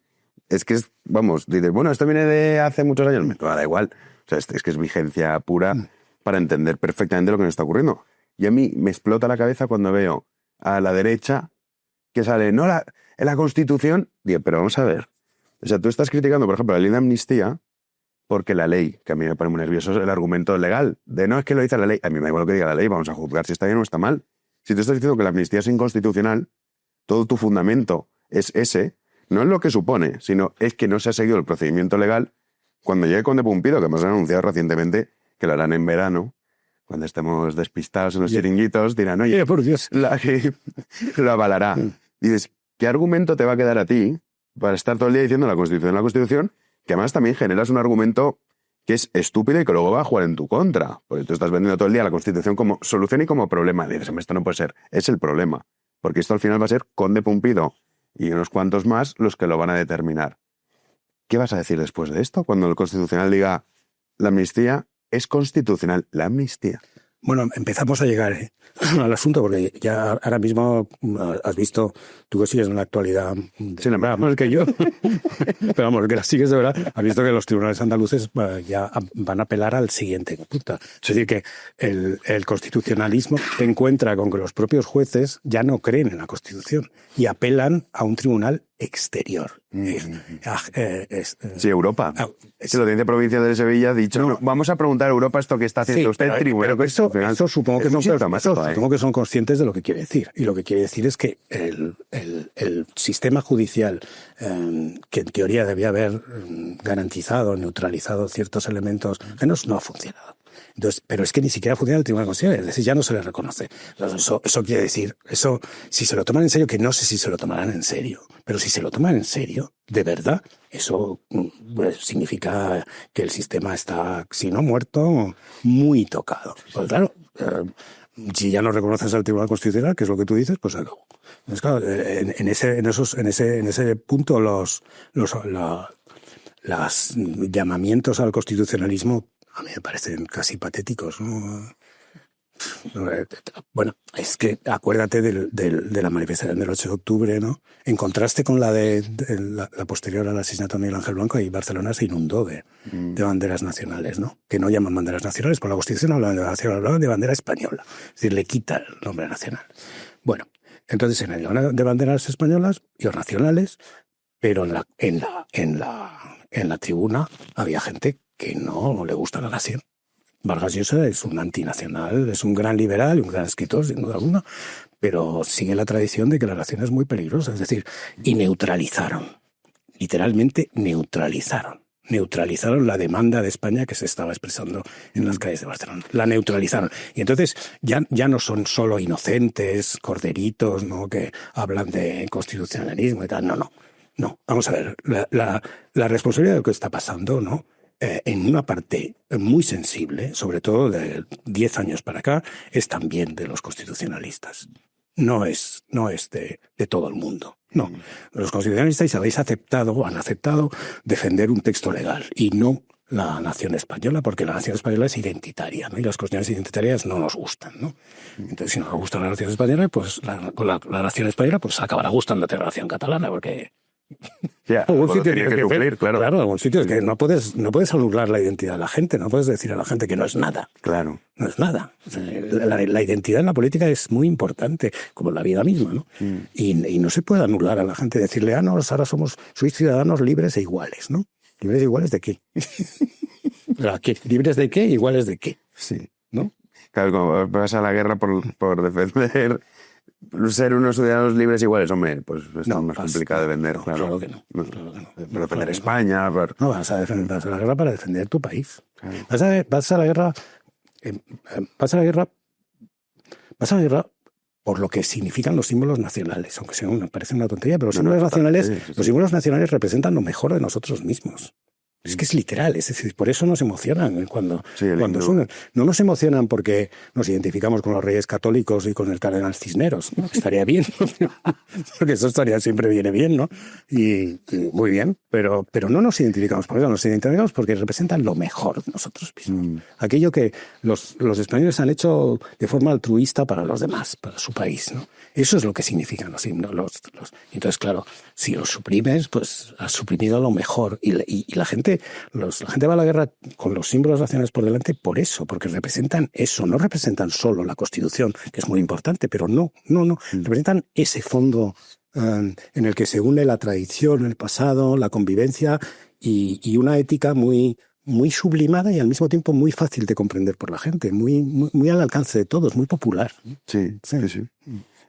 es que es, vamos, dices, bueno, esto viene de hace muchos años, me da igual. O sea, es que es vigencia pura para entender perfectamente lo que nos está ocurriendo. Y a mí me explota la cabeza cuando veo a la derecha que sale, no, en la Constitución, digo, pero vamos a ver. O sea, tú estás criticando, por ejemplo, la ley de amnistía, porque la ley, que a mí me pone muy nervioso, es el argumento legal. De no, es que lo dice la ley. A mí me da igual lo que diga la ley, vamos a juzgar si está bien o está mal. Si tú estás diciendo que la amnistía es inconstitucional, todo tu fundamento es ese, no es lo que supone, sino es que no se ha seguido el procedimiento legal. Cuando llegue Conde Pumpido, que hemos anunciado recientemente que lo harán en verano, cuando estemos despistados en los chiringuitos, dirán, oye, por Dios, lo avalará. Dices, ¿qué argumento te va a quedar a ti para estar todo el día diciendo la Constitución, que además también generas un argumento que es estúpido y que luego va a jugar en tu contra? Porque tú estás vendiendo todo el día la Constitución como solución y como problema. Dices, esto no puede ser, es el problema. Porque esto al final va a ser Conde Pumpido y unos cuantos más los que lo van a determinar. ¿Qué vas a decir después de esto? Cuando el Constitucional diga la amnistía es constitucional, la amnistía. Bueno, empezamos a llegar al asunto porque ya ahora mismo has visto, tú que sigues en la actualidad, sí, más que yo, pero vamos, que la sigues de verdad, has visto que los tribunales andaluces ya van a apelar al siguiente punto. Es decir, que el constitucionalismo se encuentra con que los propios jueces ya no creen en la Constitución y apelan a un tribunal exterior. Sí, Europa. Sí, la Audiencia Provincial de Sevilla ha dicho, no, vamos a preguntar a Europa esto que está haciendo usted el tribunal. Pero eso supongo que son conscientes de lo que quiere decir. Y lo que quiere decir es que el sistema judicial, que en teoría debía haber garantizado, neutralizado ciertos elementos ajenos, no ha funcionado. Entonces, pero es que ni siquiera funciona el Tribunal Constitucional, es decir, ya no se le reconoce. Entonces, eso quiere decir, eso, si se lo toman en serio, que no sé si se lo tomarán en serio, pero si se lo toman en serio, de verdad, eso significa que el sistema está, si no muerto, muy tocado. Pues claro, si ya no reconoces al Tribunal Constitucional, que es lo que tú dices, pues algo. Entonces, claro, en ese punto los llamamientos al constitucionalismo a mí me parecen casi patéticos, ¿no? Bueno, es que acuérdate de la manifestación del 8 de octubre, ¿no? En contraste con la la posterior al asesinato de Miguel Ángel Blanco, y Barcelona se inundó de banderas nacionales, ¿no? Que no llaman banderas nacionales, por la Constitución hablan de bandera española. Es decir, le quita el nombre nacional. Bueno, entonces en el de banderas españolas y nacionales, pero en la tribuna había gente que no le gusta la nación. Vargas Llosa es un antinacional, es un gran liberal y un gran escritor, sin duda alguna, pero sigue la tradición de que la nación es muy peligrosa. Es decir, y neutralizaron, literalmente neutralizaron la demanda de España que se estaba expresando en las calles de Barcelona. La neutralizaron. Y entonces ya no son solo inocentes, corderitos, ¿no?, que hablan de constitucionalismo y tal. No. Vamos a ver, la responsabilidad de lo que está pasando, ¿no?, en una parte muy sensible, sobre todo de 10 años para acá, es también de los constitucionalistas. No es de todo el mundo. No. Los constitucionalistas han aceptado defender un texto legal y no la nación española, porque la nación española es identitaria, ¿no? Y las cuestiones identitarias no nos gustan, ¿no? Entonces, si no nos gusta la nación española, pues la nación española pues acabará gustándote la nación catalana, porque... Yeah, algún sitio tiene que cumplir, claro. Claro, algún sitio es que no puedes anular la identidad de la gente, no puedes decir a la gente que no es nada. Claro. No es nada. La identidad en la política es muy importante, como en la vida misma, ¿no? Y no se puede anular a la gente, decirle, no, ahora sois ciudadanos libres e iguales, ¿no? ¿Libres e iguales de qué? ¿Libres de qué? ¿Iguales de qué? Sí. ¿No? Claro, como vas a la guerra por defender ser unos ciudadanos libres iguales, hombre, pues es más complicado de vender. No, claro que no. Por defender España. No, vas a la guerra para defender tu país. Claro. Vas a la guerra vas a la guerra por lo que significan los símbolos nacionales, aunque sea parece una tontería, pero los símbolos nacionales, sí. Los símbolos nacionales representan lo mejor de nosotros mismos. Es que es literal, es decir, por eso nos emocionan cuando suenan. No nos emocionan porque nos identificamos con los reyes católicos y con el cardenal Cisneros, ¿no? Estaría bien, porque eso siempre viene bien, ¿no? Y muy bien, pero no nos identificamos por eso, nos identificamos porque representan lo mejor de nosotros mismos. Aquello que los españoles han hecho de forma altruista para los demás, para su país, ¿no? Eso es lo que significan los himnos. Entonces, claro, si los suprimes, pues has suprimido lo mejor. Y la gente va a la guerra con los símbolos nacionales por delante por eso, porque representan eso. No representan solo la Constitución, que es muy importante, pero no. Representan ese fondo en el que se une la tradición, el pasado, la convivencia y una ética muy sublimada y al mismo tiempo muy fácil de comprender por la gente, muy al alcance de todos, muy popular. Sí.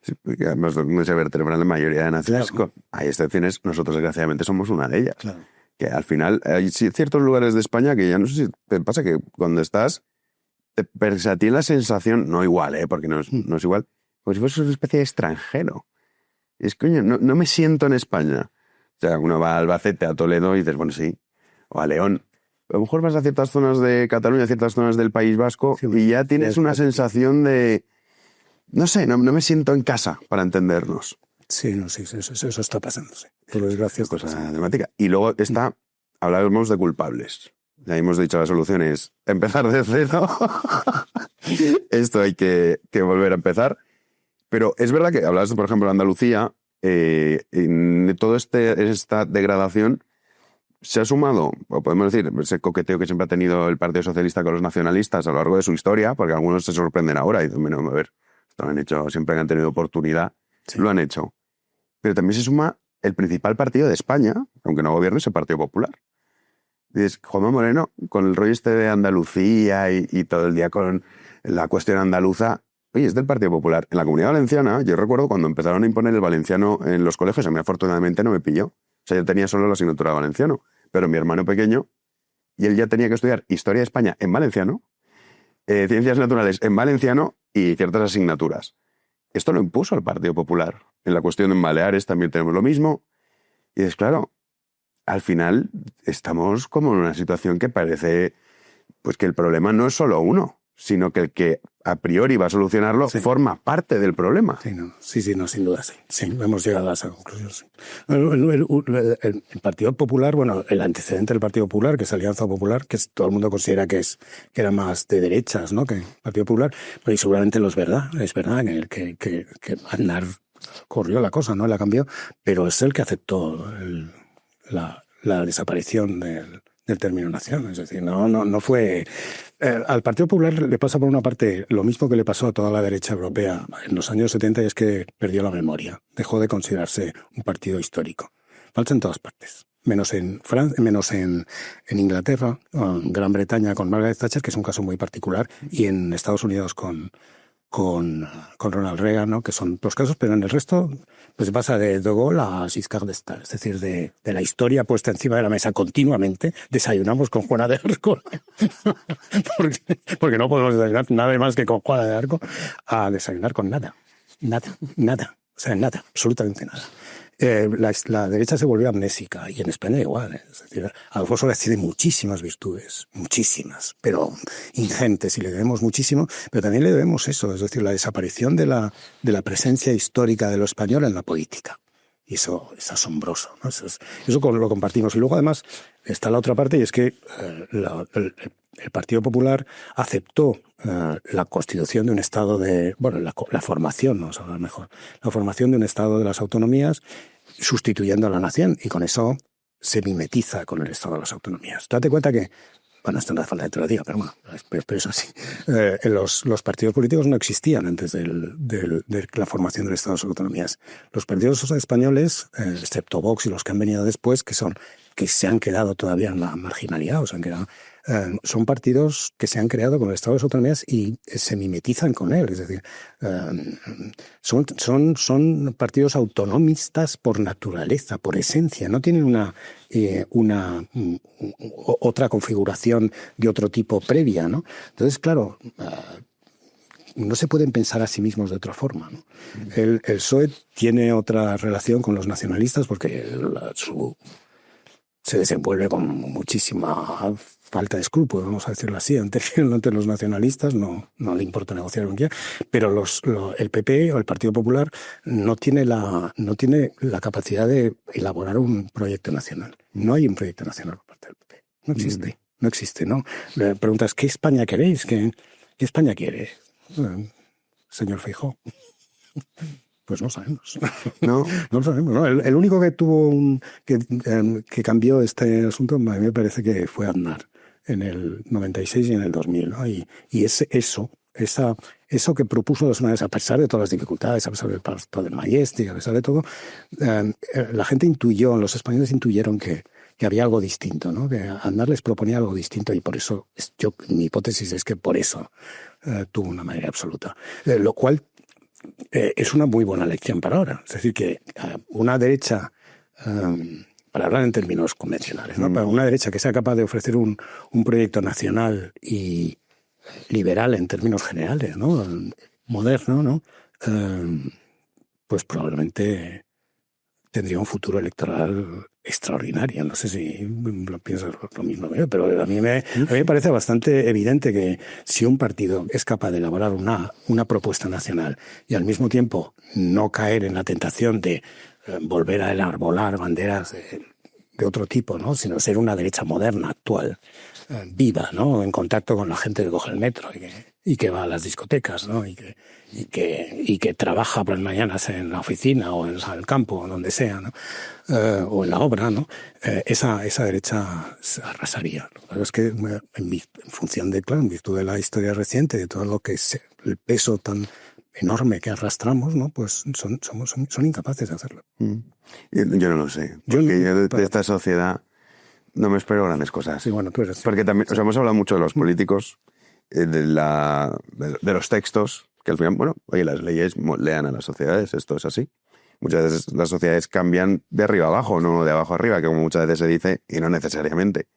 Sí, porque además no se vertebra en la mayoría de naciones. Claro. Hay excepciones, nosotros desgraciadamente somos una de ellas. Claro. Que al final hay ciertos lugares de España que ya no sé si te pasa que cuando estás, a ti la sensación, no igual, porque no es igual, como si fueras una especie de extranjero. Y es coño, no me siento en España. O sea, uno va a Albacete, a Toledo y dices, bueno, sí, o a León. A lo mejor vas a ciertas zonas de Cataluña, a ciertas zonas del País Vasco y ya tienes una sensación de... No sé, no me siento en casa, para entendernos. Sí, eso está pasando, sí. Por desgracia. Cosa dramática. Y luego hablábamos de culpables. Ya hemos dicho, la solución es empezar de cero. Esto hay que volver a empezar. Pero es verdad que hablabas, por ejemplo, de Andalucía, en toda esta degradación se ha sumado, o podemos decir, ese coqueteo que siempre ha tenido el Partido Socialista con los nacionalistas a lo largo de su historia, porque algunos se sorprenden ahora y dicen, bueno, a ver, esto lo han hecho, siempre que han tenido oportunidad, lo han hecho. Pero también se suma el principal partido de España, aunque no gobierne, es el Partido Popular. Dices, Juanma Moreno, con el rollo este de Andalucía y todo el día con la cuestión andaluza, oye, es del Partido Popular. En la Comunidad Valenciana, yo recuerdo cuando empezaron a imponer el valenciano en los colegios, a mí afortunadamente no me pilló. O sea, yo tenía solo la asignatura de valenciano, pero mi hermano pequeño, y él ya tenía que estudiar Historia de España en valenciano, Ciencias Naturales en valenciano y ciertas asignaturas. Esto lo impuso el Partido Popular. En la cuestión en Baleares también tenemos lo mismo. Y es claro, al final estamos como en una situación que parece pues que el problema no es solo uno, sino que el que a priori va a solucionarlo forma parte del problema. Sí, sin duda, sí. Sí, hemos llegado a esa conclusión, sí. El Partido Popular, bueno, el antecedente del Partido Popular, que es Alianza Popular, que todo el mundo considera que era más de derechas, ¿no?, que el Partido Popular, pero y seguramente es verdad que Aznar corrió la cosa, ¿no?, la cambió, pero es el que aceptó la desaparición del término nación. Es decir, no fue... al Partido Popular le pasa por una parte lo mismo que le pasó a toda la derecha europea en los años 70, y es que perdió la memoria. Dejó de considerarse un partido histórico. Falta en todas partes. Menos en Francia, menos en Inglaterra, en Gran Bretaña con Margaret Thatcher, que es un caso muy particular, y en Estados Unidos con Ronald Reagan, ¿no?, que son dos casos, pero en el resto pues pasa de De Gaulle a Giscard d'Estaing, es decir, de la historia puesta encima de la mesa continuamente. Desayunamos con Juana de Arco, porque no podemos desayunar nada más que con Juana de Arco, a desayunar con nada, o sea, nada, absolutamente nada. La derecha se volvió amnésica, y en España igual. Es decir, Alfonso Reyes tiene muchísimas virtudes, muchísimas, pero ingentes, y le debemos muchísimo, pero también le debemos eso, es decir, la desaparición de la presencia histórica de lo español en la política. Y eso es asombroso, ¿no? Eso lo compartimos. Y luego, además, está la otra parte, y es que el Partido Popular aceptó la constitución de un Estado la formación, vamos a hablar mejor, la formación de un Estado de las autonomías, sustituyendo a la nación, y con eso se mimetiza con el Estado de las autonomías. Date cuenta que, bueno, esto no hace falta que te lo diga, pero bueno, pero es así. Los partidos políticos no existían antes de la formación del Estado de las autonomías. Los partidos españoles, excepto Vox y los que han venido después, que se han quedado todavía en la marginalidad, son partidos que se han creado con el Estado de las autonomías y se mimetizan con él. Es decir, son partidos autonomistas por naturaleza, por esencia. No tienen otra configuración de otro tipo previa, ¿no? Entonces, claro, no se pueden pensar a sí mismos de otra forma, ¿no? El PSOE tiene otra relación con los nacionalistas porque se desenvuelve con muchísima falta de escrúpulos, vamos a decirlo así, ante los nacionalistas no le importa negociar con quién, pero el PP o el Partido Popular no tiene la capacidad de elaborar un proyecto nacional. No hay un proyecto nacional por parte del PP. No existe. No existe, ¿no? Le preguntas, ¿qué España queréis? ¿Qué España quiere? Señor Feijóo. Pues no sabemos. No lo sabemos, ¿no? El único que tuvo que cambió este asunto, a mí me parece que fue Aznar en el 96 y en el 2000, ¿no? Y eso que propuso los Aznar, a pesar de todas las dificultades, a pesar del pacto del Majestic, a pesar de todo, la gente intuyó, los españoles intuyeron que había algo distinto, ¿no? Que Aznar les proponía algo distinto y por eso, mi hipótesis es que por eso tuvo una mayoría absoluta. Lo cual es una muy buena lección para ahora. Es decir, que una derecha, para hablar en términos convencionales, ¿no? Para una derecha que sea capaz de ofrecer un proyecto nacional y liberal en términos generales, ¿no? Moderno, ¿no? Pues probablemente tendría un futuro electoral extraordinario. No sé si lo piensas lo mismo, pero a mí me parece bastante evidente que si un partido es capaz de elaborar una propuesta nacional y al mismo tiempo no caer en la tentación de volver a enarbolar banderas de otro tipo, ¿no? Sino ser una derecha moderna, actual, viva, ¿no? En contacto con la gente que coge el metro y que va a las discotecas, ¿no? Y que trabaja por las mañanas en la oficina o en el campo o donde sea, ¿no? O en la obra, ¿no? Esa derecha se arrasaría. Pero es que en función de, claro, en virtud de la historia reciente, de todo lo que es el peso tan enorme que arrastramos, ¿no? Pues son incapaces de hacerlo. Yo no lo sé. Porque yo de esta sociedad no me espero grandes cosas. Sí, bueno, tú eres... Porque también, o sea, hemos hablado mucho de los políticos, de los textos, que al final, bueno, oye, las leyes moldean a las sociedades, esto es así. Muchas veces las sociedades cambian de arriba a abajo, no de abajo a arriba, que como muchas veces se dice, y no necesariamente.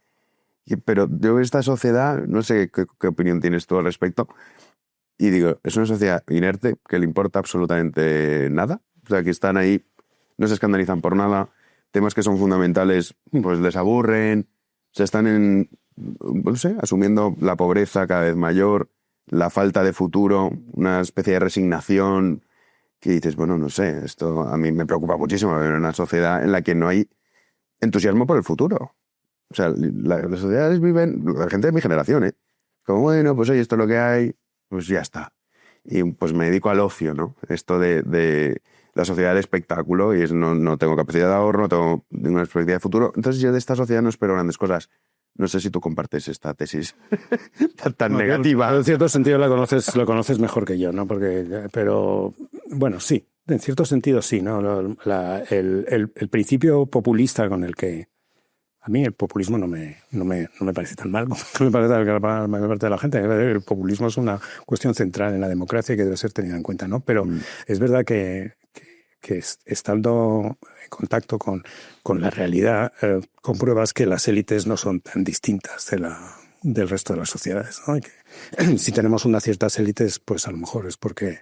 Pero yo esta sociedad, no sé qué opinión tienes tú al respecto, y digo, es una sociedad inerte que le importa absolutamente nada. O sea, que están ahí, no se escandalizan por nada, temas que son fundamentales pues les aburren, o sea, están no sé, asumiendo la pobreza cada vez mayor, la falta de futuro, una especie de resignación que dices, bueno, no sé, esto a mí me preocupa muchísimo, ver una sociedad en la que no hay entusiasmo por el futuro. O sea, las sociedades viven, la gente de mi generación, como, bueno, pues oye, esto es lo que hay, pues ya está. Y pues me dedico al ocio, ¿no? Esto de la sociedad del espectáculo, y no tengo capacidad de ahorro, no tengo ninguna perspectiva de futuro. Entonces yo de esta sociedad no espero grandes cosas. No sé si tú compartes esta tesis tan negativa. En cierto sentido lo conoces mejor que yo, ¿no? Pero bueno, sí, en cierto sentido sí, ¿no? El principio populista con el que a mí el populismo no me parece tan mal como me parece a la mayor parte de la gente. El populismo es una cuestión central en la democracia y que debe ser tenida en cuenta, ¿no? Pero es verdad que estando en contacto con la realidad, compruebas que las élites no son tan distintas del resto de las sociedades, ¿no? Y que si tenemos unas ciertas élites, pues a lo mejor es porque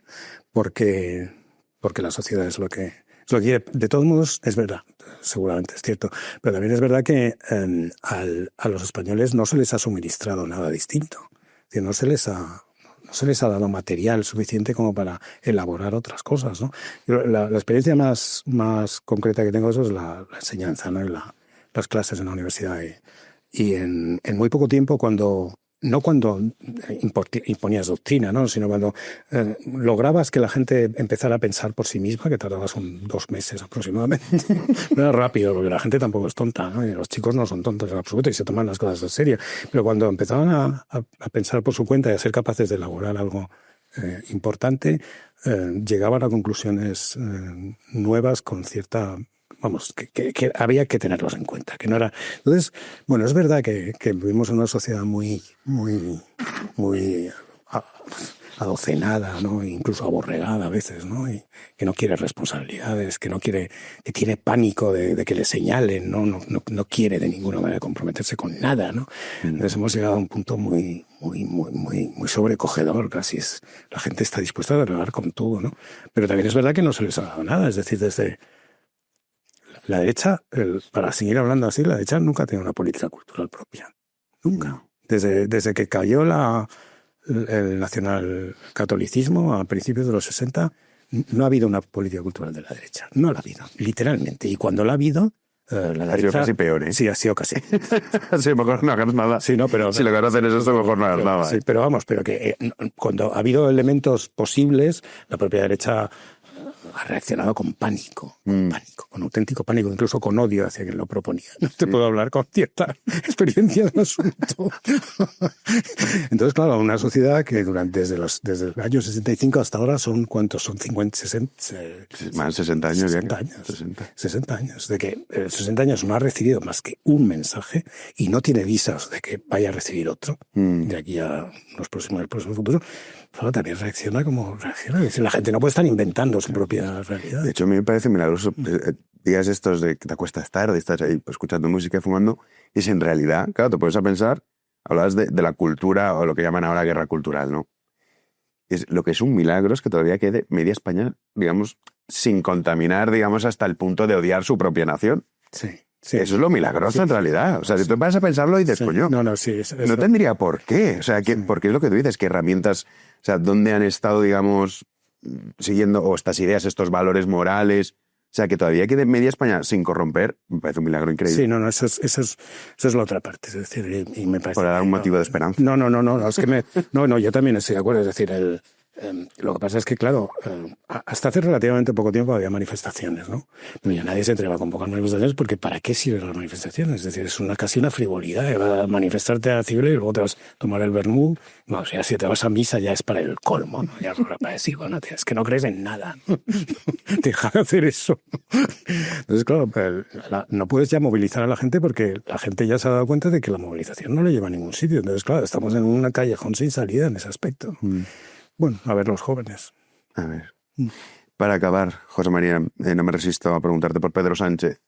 la sociedad es lo que quiere. De todos modos, es verdad, seguramente es cierto, pero también es verdad que a los españoles no se les ha suministrado nada distinto. Es decir, no se les ha dado material suficiente como para elaborar otras cosas, ¿no? La experiencia más concreta que tengo eso es la enseñanza, ¿no? Y las clases en la universidad. Y en muy poco tiempo, no cuando imponías doctrina, ¿no? Sino cuando lograbas que la gente empezara a pensar por sí misma, que tardabas 2 meses aproximadamente. No era rápido, porque la gente tampoco es tonta, ¿no? Y los chicos no son tontos en absoluto y se toman las cosas en serio. Pero cuando empezaban a pensar por su cuenta y a ser capaces de elaborar algo importante, llegaban a conclusiones nuevas con cierta... Vamos, que había que tenerlos en cuenta, que no era... Entonces, bueno, es verdad que vivimos en una sociedad muy adocenada, ¿no? Incluso aborregada a veces, ¿no? Y que no quiere responsabilidades, que tiene pánico de que le señalen, ¿no? No quiere de ninguna manera comprometerse con nada, ¿no? Entonces hemos llegado a un punto muy sobrecogedor, casi la gente está dispuesta a dialogar con todo, ¿no? Pero también es verdad que no se les ha dado nada, es decir, desde la derecha, para seguir hablando así, la derecha nunca ha tenido una política cultural propia, nunca. Desde que cayó el nacionalcatolicismo a principios de los 60, no ha habido una política cultural de la derecha. No la ha habido, literalmente. Y cuando la ha habido, la derecha... Ha sido casi peor, ¿eh? Sí, ha sido casi. Sí, mejor no hagas nada. Sí, no, pero... Si lo que hacen es esto, mejor no hagas nada. Sí, pero vamos, pero que cuando ha habido elementos posibles, la propia derecha ha reaccionado con pánico, con auténtico pánico, incluso con odio hacia quien lo proponía. No te puedo hablar con cierta experiencia del asunto. Entonces, claro, una sociedad que desde el año 65 hasta ahora son, ¿cuántos? Son 50, 60... Más de 60 años. 60 años. 60 años. De que 60 años no ha recibido más que un mensaje y no tiene visas de que vaya a recibir otro de aquí a el próximo futuro. Pero también reacciona como reacciona. Es decir, la gente no puede estar inventando su propia realidad. De hecho, a mí me parece milagroso días estos de que te acuestas tarde, estás ahí pues, escuchando música y fumando, y si en realidad, claro, te pones a pensar, hablabas de la cultura o lo que llaman ahora guerra cultural, ¿no? Lo que es un milagro es que todavía quede media España, digamos, sin contaminar, digamos, hasta el punto de odiar su propia nación. Sí. Eso es lo milagroso en realidad. O sea, si tú vas a pensarlo y dices, coño, no tendría por qué. O sea, porque es lo que tú dices, que herramientas, o sea, ¿dónde han estado, digamos, siguiendo o estas ideas, estos valores morales? O sea, que todavía quede media España sin corromper, me parece un milagro increíble. Sí, eso es la otra parte. Es decir, y me parece... Para dar un motivo de esperanza. No, es que yo también estoy de acuerdo. Es decir, lo que pasa es que, claro, hasta hace relativamente poco tiempo había manifestaciones, ¿no? Pero ya nadie se atreve a convocar manifestaciones porque ¿para qué sirven las manifestaciones? Es decir, es casi una frivolidad. Vas a manifestarte a civil y luego te vas a tomar el vermut. No, o sea, si te vas a misa ya es para el colmo, ¿no? Ya es para decir, bueno, es que no crees en nada. Deja de hacer eso. Entonces, claro, no puedes ya movilizar a la gente porque la gente ya se ha dado cuenta de que la movilización no le lleva a ningún sitio. Entonces, claro, estamos en un callejón sin salida en ese aspecto. Bueno, a ver los jóvenes. A ver. Para acabar, José María, no me resisto a preguntarte por Pedro Sánchez.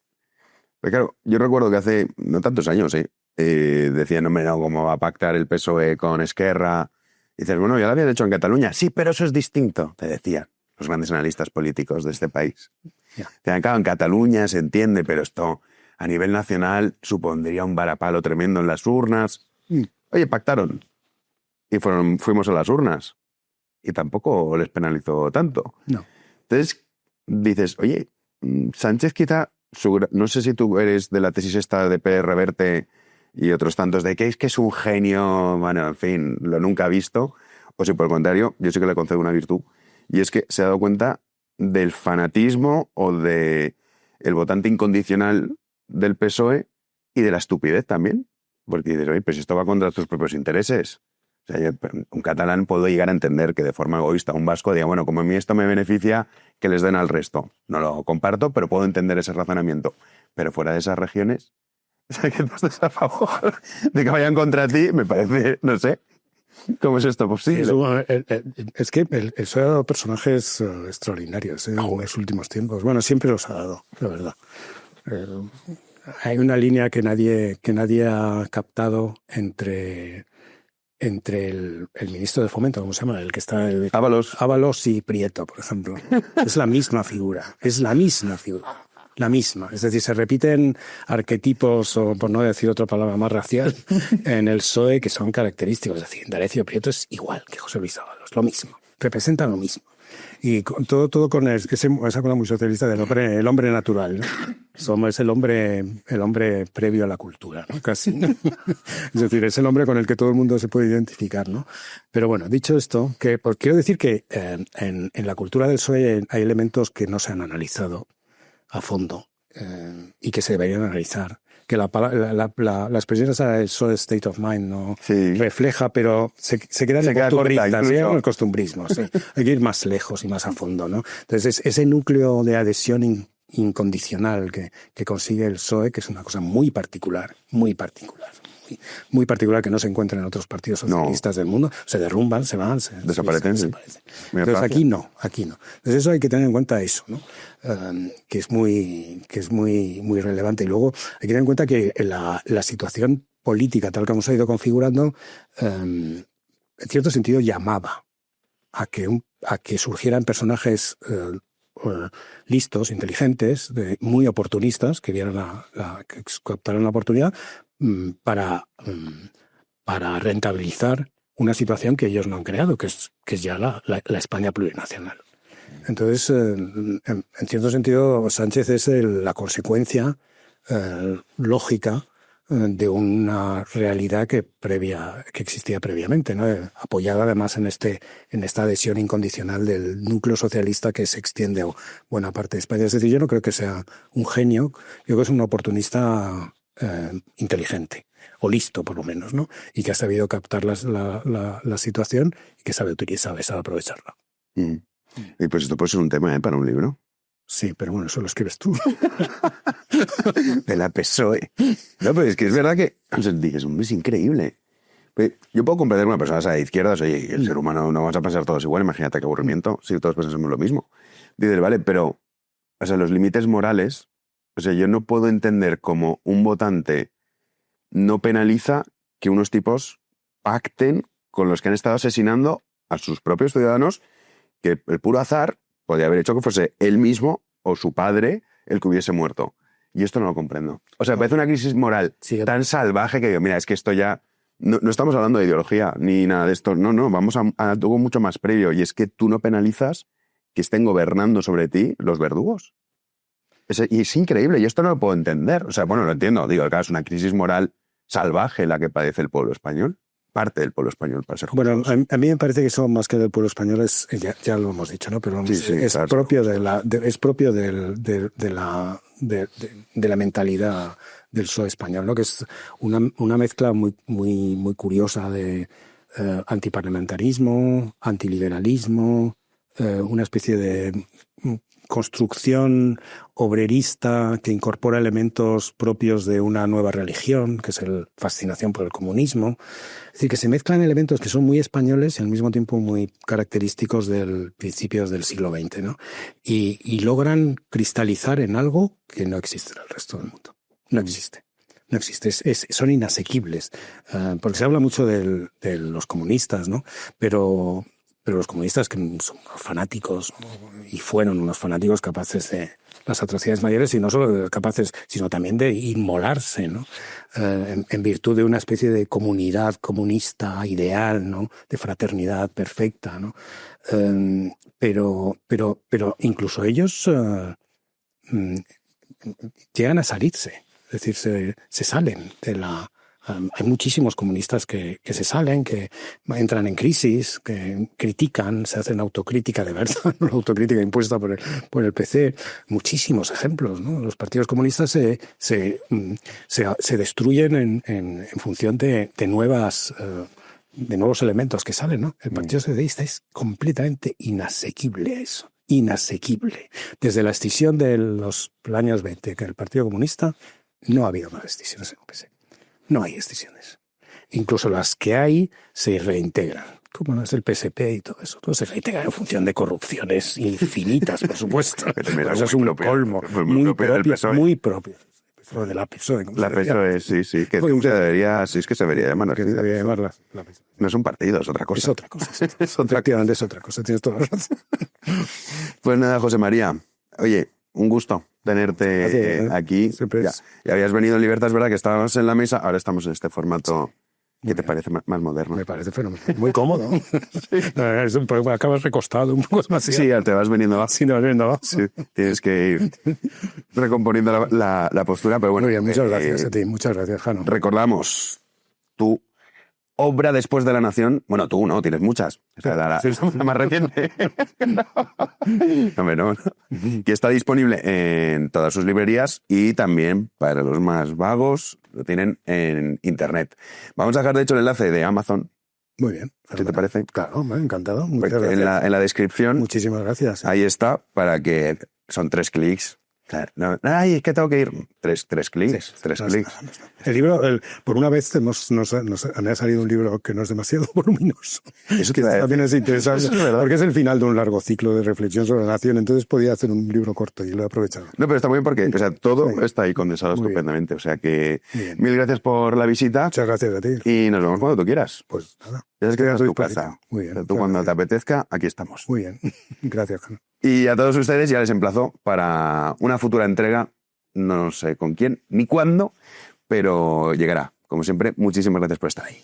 Pero claro, yo recuerdo que hace no tantos años, decían, hombre, no, ¿cómo va a pactar el PSOE con Esquerra? Y dices, bueno, ya lo habían hecho en Cataluña. Sí, pero eso es distinto, te decían los grandes analistas políticos de este país. Decían, claro, en Cataluña se entiende, pero esto a nivel nacional supondría un varapalo tremendo en las urnas. Oye, pactaron. Y fuimos a las urnas. Y tampoco les penalizó tanto. No. Entonces dices, oye, Sánchez quizá, no sé si tú eres de la tesis esta de Pérez Reverte y otros tantos, de que es un genio, bueno, en fin, lo nunca ha visto, o si por el contrario, yo sí que le concedo una virtud, y es que se ha dado cuenta del fanatismo o de el votante incondicional del PSOE y de la estupidez también. Porque dices, oye, pues esto va contra tus propios intereses. O sea, yo, un catalán puedo llegar a entender que de forma egoísta un vasco diga, bueno, como a mí esto me beneficia, que les den al resto. No lo comparto, pero puedo entender ese razonamiento. Pero fuera de esas regiones, o sea, que tú estés a favor de que vayan contra ti, me parece, no sé, ¿cómo es esto posible? Es que el PSOE ha dado personajes extraordinarios en los últimos tiempos. Bueno, siempre los ha dado, la verdad. Hay una línea que nadie ha captado entre el ministro de Fomento, ¿cómo se llama? El que está... Ábalos y Prieto, por ejemplo. Es la misma figura. La misma. Es decir, se repiten arquetipos, o por no decir otra palabra más racial, en el PSOE que son característicos. Es decir, D'Alessio Prieto es igual que José Luis Ábalos. Lo mismo. Representan lo mismo. Y todo con esa cosa muy socialista del el hombre natural, ¿no? Es el hombre previo a la cultura, ¿no? Casi. Es decir, es el hombre con el que todo el mundo se puede identificar, ¿no? Pero bueno, dicho esto, pues quiero decir que en la cultura del PSOE hay elementos que no se han analizado a fondo y que se deberían analizar. Que la expresión esa del PSOE State of Mind no refleja, pero se queda en el costumbrismo. Sí. Hay que ir más lejos y más a fondo, ¿no? Entonces, ese núcleo de adhesión incondicional que consigue el PSOE, que es una cosa muy particular. muy particular que no se encuentra en otros partidos socialistas del mundo. Se derrumban, se van, desaparecen. Entonces aquí no. Entonces eso hay que tener en cuenta eso, ¿no? Que es muy relevante. Y luego hay que tener en cuenta que la situación política, tal como se ha ido configurando, en cierto sentido llamaba a que surgieran personajes listos, inteligentes, muy oportunistas, que vieran que captaran la oportunidad para rentabilizar una situación que ellos no han creado, que es ya la España plurinacional. Entonces, en cierto sentido, Sánchez es la consecuencia lógica de una realidad que existía previamente, ¿no? Apoyada además en esta adhesión incondicional del núcleo socialista que se extiende a buena parte de España. Es decir, yo no creo que sea un genio, yo creo que es un oportunista inteligente, o listo por lo menos, ¿no? Y que ha sabido captar la situación y que sabe aprovecharla. Y pues esto puede ser un tema para un libro. Sí, pero bueno, eso lo escribes tú. De la PSOE. No, pero es que es verdad que es increíble. Yo puedo comprender una persona de izquierdas, oye, el ser humano no vamos a pensar todos igual, imagínate qué aburrimiento, si todos pensamos lo mismo. Dices, vale, pero los límites morales, yo no puedo entender cómo un votante no penaliza que unos tipos pacten con los que han estado asesinando a sus propios ciudadanos, que el puro azar podría haber hecho que fuese él mismo o su padre el que hubiese muerto. Y esto no lo comprendo. Me parece una crisis moral tan salvaje que digo, mira, es que esto ya... No estamos hablando de ideología ni nada de esto. No, vamos a algo mucho más previo. Y es que tú no penalizas que estén gobernando sobre ti los verdugos. Y es increíble. Y esto no lo puedo entender. Bueno, lo entiendo. Digo, claro, es una crisis moral salvaje la que padece el pueblo español. Parte del pueblo español, para ser justos. Bueno, a mí me parece que eso más que del pueblo español ya lo hemos dicho, ¿no? Pero es claro, propio de la mentalidad del PSOE español, ¿no? Que es una mezcla muy curiosa de antiparlamentarismo, antiliberalismo, una especie de construcción obrerista que incorpora elementos propios de una nueva religión, que es la fascinación por el comunismo. Es decir, que se mezclan elementos que son muy españoles y al mismo tiempo muy característicos del principios del siglo XX, ¿no? Y logran cristalizar en algo que no existe en el resto del mundo. No existe. Son inasequibles. Porque se habla mucho de los comunistas, ¿no? Pero los comunistas, que son fanáticos, y fueron unos fanáticos capaces de las atrocidades mayores, y no solo capaces, sino también de inmolarse, ¿no? En virtud de una especie de comunidad comunista ideal, ¿no? De fraternidad perfecta, ¿no? Pero incluso ellos llegan a salirse, es decir, se salen de la... hay muchísimos comunistas que se salen, que entran en crisis, que critican, se hacen autocrítica de verdad, no la autocrítica impuesta por el PC. Muchísimos ejemplos, ¿no? Los partidos comunistas se destruyen en función de nuevos elementos que salen, ¿no? El Partido Socialista es completamente inasequible a eso. Inasequible. Desde la escisión de los años 20, que el Partido Comunista, no ha habido más escisiones en el PC. No hay escisiones. Incluso las que hay se reintegran, como las del PSP y todo eso. Todo se reintegra en función de corrupciones infinitas, por supuesto. Eso es un colmo muy propio. De la PSOE. La PSOE, sí. Que se debería llamar. Que se debería llamar la PSOE. No es un partido, es otra cosa. Es otra cosa. Efectivamente es otra cosa. Tienes toda la razón. Pues nada, José María. Oye, un gusto tenerte aquí. Ya habías venido en Libertad, es verdad que estábamos en la mesa, ahora estamos en este formato. ¿Qué te parece más moderno? Me parece fenomenal. Muy cómodo. Sí. Acabas recostado un poco más. Sí, te vas veniendo abajo. Sí, te vas veniendo abajo. Sí, tienes que ir recomponiendo la postura, pero bueno. Muy bien, muchas gracias a ti. Muchas gracias, Jano. Recordamos, tu obra después de La Nación, bueno, tú no, tienes muchas. O sea, la más reciente. No. Que está disponible en todas sus librerías y también para los más vagos lo tienen en internet. Vamos a dejar de hecho el enlace de Amazon. Muy bien. ¿Qué te parece? Claro, me ha encantado. Muchas gracias. En la descripción. Muchísimas gracias. Ahí está, para que son 3 clics. No, ay, es que tengo que ir. Tres clics. Tres clics. El libro, por una vez me ha salido un libro que no es demasiado voluminoso. Eso que también es interesante, porque es el final de un largo ciclo de reflexión sobre la nación, entonces podía hacer un libro corto y lo he aprovechado. No, pero está muy bien porque todo está ahí condensado estupendamente. O sea que mil gracias por la visita. Muchas gracias a ti. Y nos vemos cuando tú quieras. Pues nada. Ya sabes que es tu casa. Muy bien. Tú cuando te apetezca, aquí estamos. Muy bien. Gracias, Jano. Y a todos ustedes ya les emplazo para una futura entrega, no sé con quién ni cuándo, pero llegará. Como siempre, muchísimas gracias por estar ahí.